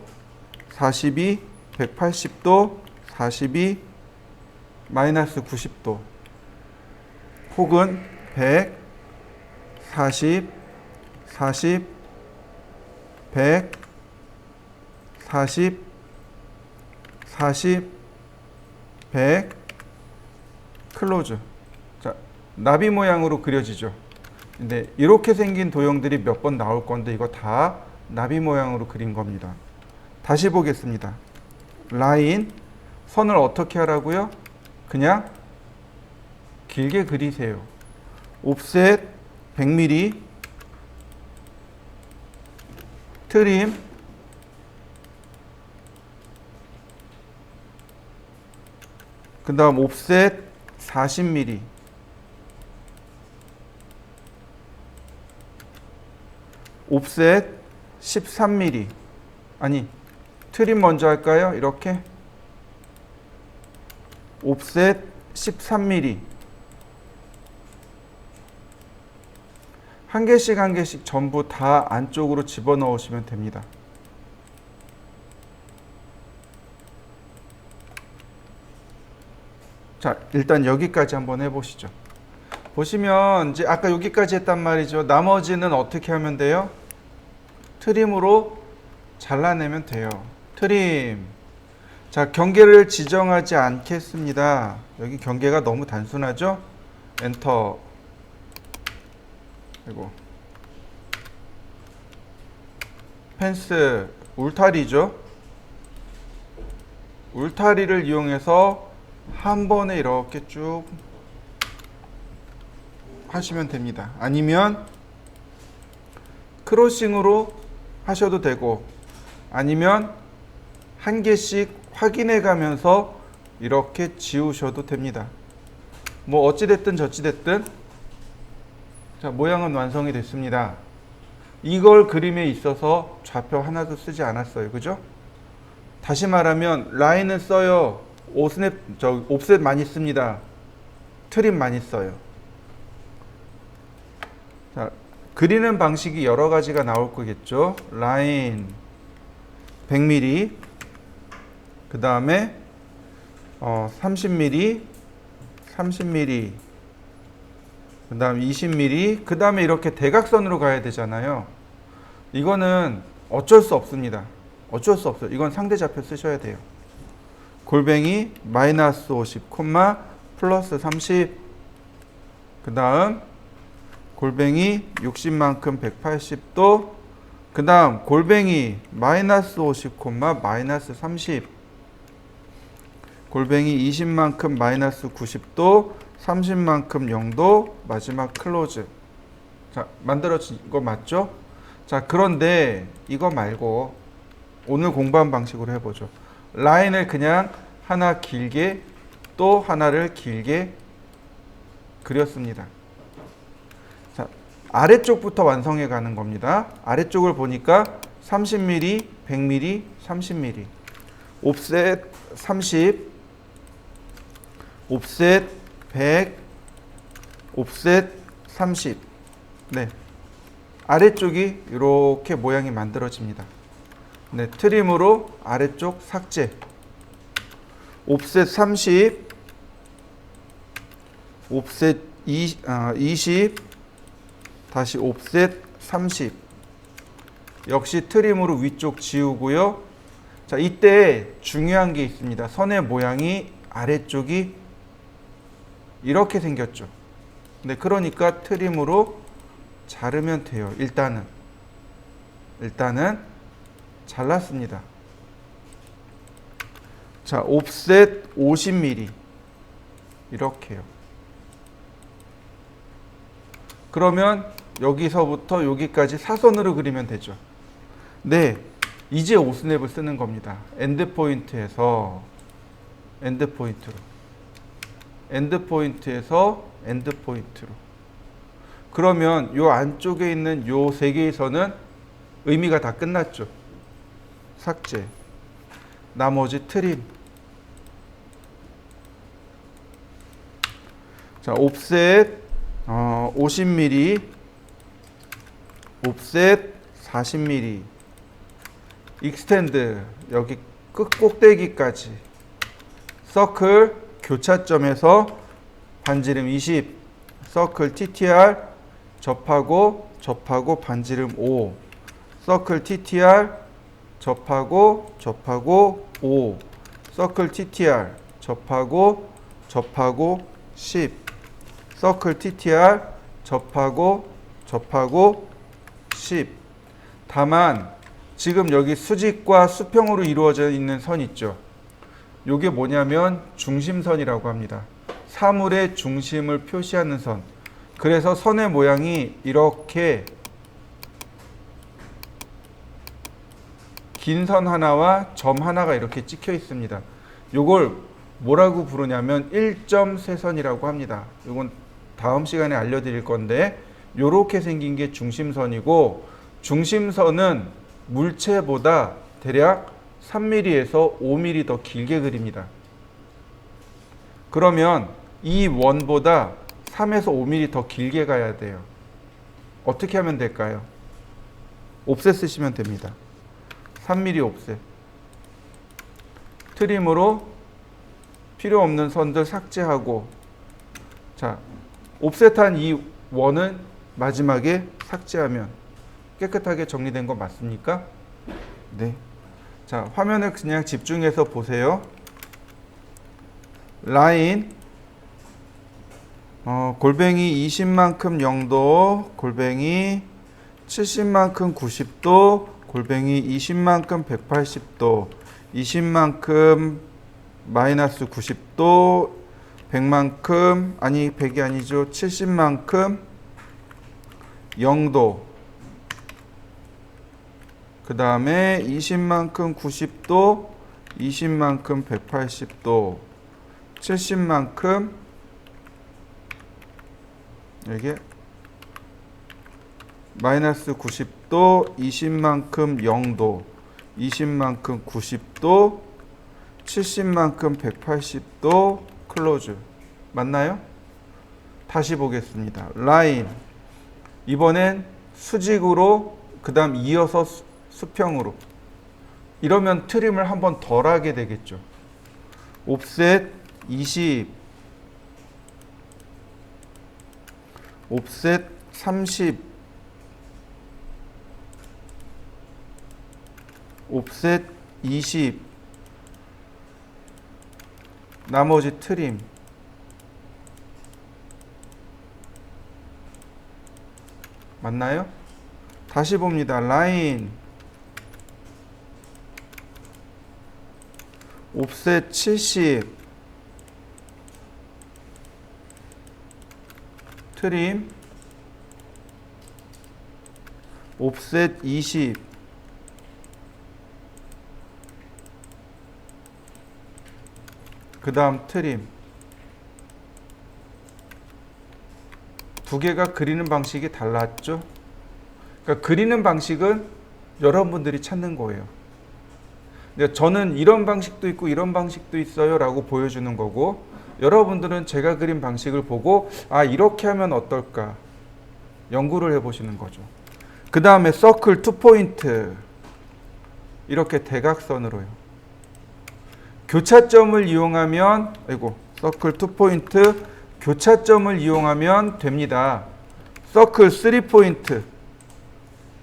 40이 180도, 40이 마이너스 90도, 혹은 100, 40, 40, 100, 40, 40, 100, 클로즈. 자, 나비 모양으로 그려지죠. 근데 이렇게 생긴 도형들이 몇 번 나올 건데 이거 다 나비 모양으로 그린 겁니다. 다시 보겠습니다. 라인, 선을 어떻게 하라고요? 그냥 길게 그리세요. 옵셋 100mm, 트림, 그 다음 옵셋 40mm, 옵셋 13mm. 아니, 트림 먼저 할까요? 이렇게 옵셋 13mm. 한 개씩 한 개씩 전부 다 안쪽으로 집어넣으시면 됩니다. 자, 일단 여기까지 한번 해보시죠. 보시면 이제 아까 여기까지 했단 말이죠. 나머지는 어떻게 하면 돼요? 트림으로 잘라내면 돼요. 트림. 자, 경계를 지정하지 않겠습니다. 여기 경계가 너무 단순하죠? 엔터. 그리고 펜스, 울타리죠. 울타리를 이용해서 한 번에 이렇게 쭉 하시면 됩니다. 아니면 크로싱으로 하셔도 되고, 아니면 한 개씩 확인해 가면서 이렇게 지우셔도 됩니다. 뭐 어찌됐든 저찌됐든, 자, 모양은 완성이 됐습니다. 이걸 그림에 있어서 좌표 하나도 쓰지 않았어요. 그죠? 다시 말하면 라인은 써요. 옵셋 많이 씁니다. 트림 많이 써요. 자, 그리는 방식이 여러 가지가 나올 거겠죠. 라인 100mm, 그 다음에 30mm, 30mm, 그 다음 20mm, 그 다음에 이렇게 대각선으로 가야 되잖아요. 이거는 어쩔 수 없습니다. 어쩔 수 없어요. 이건 상대좌표 쓰셔야 돼요. 골뱅이 마이너스 50, 플러스 30, 그 다음 골뱅이 60만큼 180도, 그 다음 골뱅이 마이너스 50, 마이너스 30, 골뱅이 20만큼 마이너스 90도, 30만큼 0도, 마지막 클로즈. 자, 만들어진 거 맞죠? 자, 그런데 이거 말고 오늘 공부한 방식으로 해보죠. 라인을 그냥 하나 길게 또 하나를 길게 그렸습니다. 자, 아래쪽부터 완성해 가는 겁니다. 아래쪽을 보니까 30mm, 100mm, 30mm, 옵셋 30, 옵셋 100, 옵셋 30. 네, 아래쪽이 이렇게 모양이 만들어집니다. 네, 트림으로 아래쪽 삭제. 옵셋 30, 옵셋 20, 다시 옵셋 30. 역시 트림으로 위쪽 지우고요. 자, 이때 중요한 게 있습니다. 선의 모양이 아래쪽이 이렇게 생겼죠. 네, 그러니까 트림으로 자르면 돼요. 일단은 잘랐습니다. 자, 옵셋 50mm 이렇게요. 그러면 여기서부터 여기까지 사선으로 그리면 되죠. 네, 이제 오스냅을 쓰는 겁니다. 엔드 포인트에서 엔드 포인트로, 엔드 포인트에서 엔드 포인트로. 그러면 요 안쪽에 있는 요 세 개의 선은 의미가 다 끝났죠. 삭제. 나머지 트림. 자, 옵셋 50mm, 옵셋 40mm, 익스텐드 여기 끝 꼭대기까지, 서클 교차점에서 반지름 20, 서클 TTR 접하고 접하고 반지름 5. 서클 TTR 접하고 접하고 5. 서클 TTR 접하고 접하고 10. 서클 TTR 접하고 접하고 10. 다만 지금 여기 수직과 수평으로 이루어져 있는 선 있죠. 이게 뭐냐면 중심선이라고 합니다. 사물의 중심을 표시하는 선. 그래서 선의 모양이 이렇게 긴 선 하나와 점 하나가 이렇게 찍혀 있습니다. 이걸 뭐라고 부르냐면 1.세선이라고 합니다. 이건 다음 시간에 알려드릴 건데 이렇게 생긴 게 중심선이고, 중심선은 물체보다 대략 3mm에서 5mm 더 길게 그립니다. 그러면 이 원보다 3에서 5mm 더 길게 가야 돼요. 어떻게 하면 될까요? 옵셋 쓰시면 됩니다. 3mm 옵셋. 트림으로 필요 없는 선들 삭제하고, 자, 옵셋한 이 원은 마지막에 삭제하면 깨끗하게 정리된 거 맞습니까? 네. 자, 화면을 그냥 집중해서 보세요. 라인 골뱅이 20만큼 0도, 골뱅이 70만큼 90도, 골뱅이 20만큼 180도, 20만큼 마이너스 90도, 100만큼, 아니 100이 아니죠, 70만큼 0도, 그 다음에 20만큼 90도, 20만큼 180도, 70만큼 이게 마이너스 90도, 20만큼 0도, 20만큼 90도, 70만큼 180도, 클로즈. 맞나요? 다시 보겠습니다. 라인. 이번엔 수직으로, 그 다음 이어서 수평으로. 이러면 트림을 한번 덜 하게 되겠죠. 옵셋 20, 옵셋 30, 옵셋 20, 나머지 트림. 맞나요? 다시 봅니다. 라인 옵셋 70, 트림 옵셋 20, 그 다음 트림. 두 개가 그리는 방식이 달랐죠? 그러니까 그리는 방식은 여러분들이 찾는 거예요. 근데 저는 이런 방식도 있고 이런 방식도 있어요 라고 보여주는 거고, 여러분들은 제가 그린 방식을 보고 아, 이렇게 하면 어떨까 연구를 해보시는 거죠. 그 다음에 서클 2포인트, 이렇게 대각선으로요. 교차점을 이용하면, 서클 2포인트 교차점을 이용하면 됩니다. 서클 3포인트,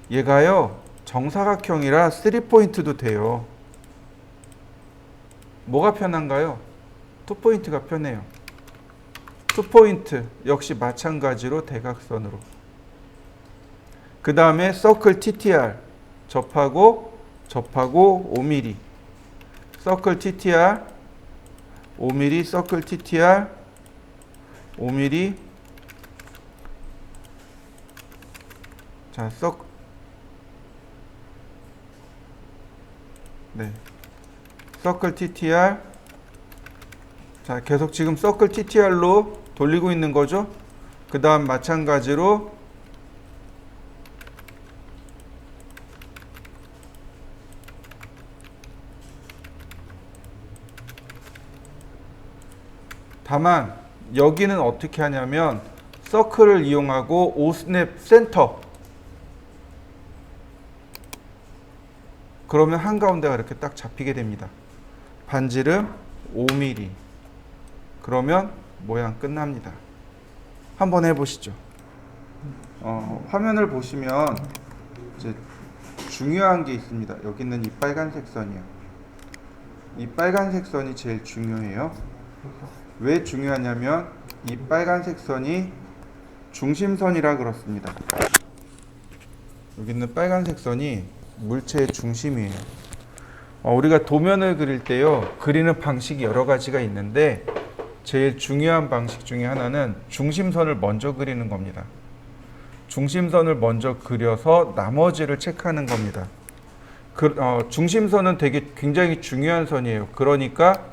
얘가요 정사각형이라 3포인트도 돼요. 뭐가 편한가요? 2포인트가 편해요. 2포인트 역시 마찬가지로 대각선으로. 그 다음에 서클 TTR 접하고 5mm, 서클 TTR 5mm, 서클 TTR 5mm. 자, 서클 TTR. 자, 계속 지금 서클 TTR로 돌리고 있는 거죠. 그 다음 마찬가지로 다만 여기는 어떻게 하냐면 서클을 이용하고 5스냅 센터, 그러면 한가운데가 이렇게 딱 잡히게 됩니다. 반지름 5mm. 그러면 모양 끝납니다. 한번 해보시죠. 화면을 보시면 이제 중요한 게 있습니다. 여기 있는 이 빨간색 선이요. 이 빨간색 선이 제일 중요해요. 왜 중요하냐면 이 빨간색 선이 중심선이라 그렇습니다. 여기 있는 빨간색 선이 물체의 중심이에요. 우리가 도면을 그릴 때요, 그리는 방식이 여러 가지가 있는데 제일 중요한 방식 중에 하나는 중심선을 먼저 그리는 겁니다. 중심선을 먼저 그려서 나머지를 체크하는 겁니다. 중심선은 굉장히 중요한 선이에요. 그러니까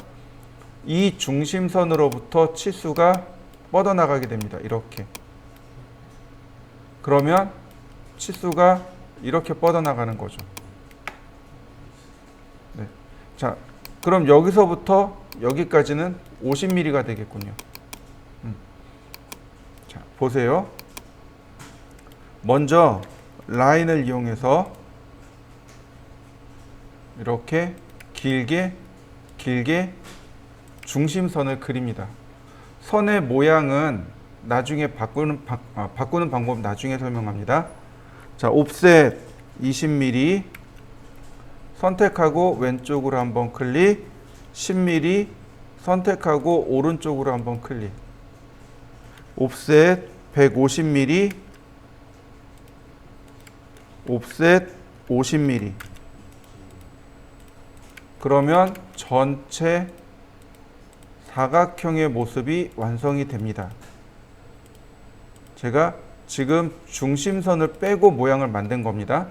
이 중심선으로부터 치수가 뻗어나가게 됩니다. 이렇게. 그러면 치수가 이렇게 뻗어나가는 거죠. 네. 자, 그럼 여기서부터 여기까지는 50mm가 되겠군요. 자, 보세요. 먼저 라인을 이용해서 이렇게 길게 중심선을 그립니다. 선의 모양은 나중에 바꾸는 방법 나중에 설명합니다. 자, 옵셋 20mm 선택하고 왼쪽으로 한번 클릭, 10mm 선택하고 오른쪽으로 한번 클릭, 옵셋 150mm, 옵셋 50mm. 그러면 전체 사각형의 모습이 완성이 됩니다. 제가 지금 중심선을 빼고 모양을 만든 겁니다.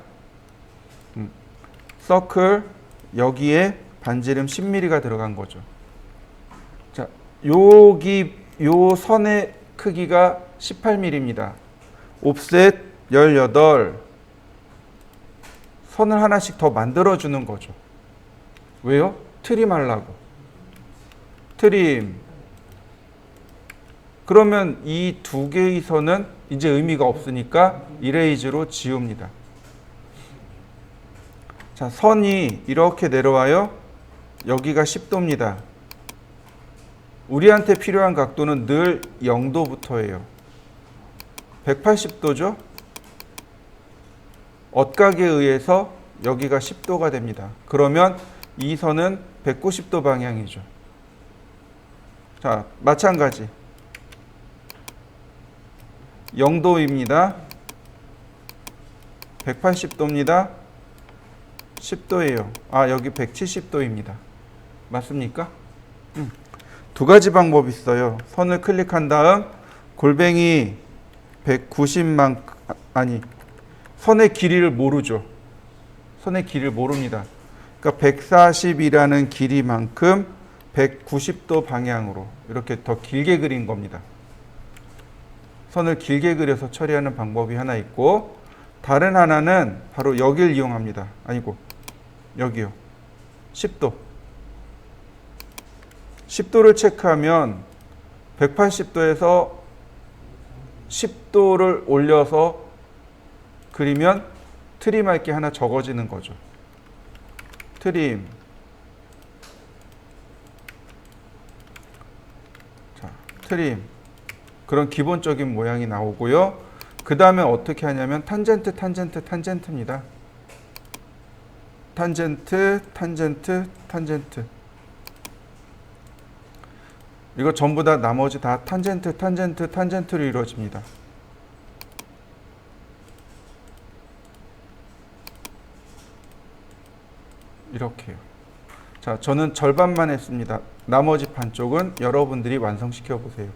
서클 여기에 반지름 10mm가 들어간 거죠. 자, 요 선의 크기가 18mm입니다. 옵셋 18. 선을 하나씩 더 만들어 주는 거죠. 왜요? 트림하려고. 트림. 그러면 이 두 개의 선은 이제 의미가 없으니까 이레이즈로 지웁니다. 자, 선이 이렇게 내려와요. 여기가 10도입니다. 우리한테 필요한 각도는 늘 0도부터예요. 180도죠? 엇각에 의해서 여기가 10도가 됩니다. 그러면 이 선은 190도 방향이죠. 자, 마찬가지. 0도입니다. 180도입니다. 10도예요. 여기 170도입니다. 맞습니까? 두 가지 방법이 있어요. 선을 클릭한 다음 골뱅이 190만큼, 선의 길이를 모르죠. 선의 길이를 모릅니다. 그러니까 140이라는 길이만큼 190도 방향으로 이렇게 더 길게 그린 겁니다. 선을 길게 그려서 처리하는 방법이 하나 있고, 다른 하나는 바로 여기를 이용합니다. 여기요. 10도. 10도를 체크하면 180도에서 10도를 올려서 그리면 트림할 게 하나 적어지는 거죠. 트림. 자, 트림. 그런 기본적인 모양이 나오고요. 그 다음에 어떻게 하냐면 탄젠트입니다. 탄젠트. 이거 전부 다 나머지 다 탄젠트로 이루어집니다. 이렇게요. 자, 저는 절반만 했습니다. 나머지 반쪽은 여러분들이 완성시켜 보세요.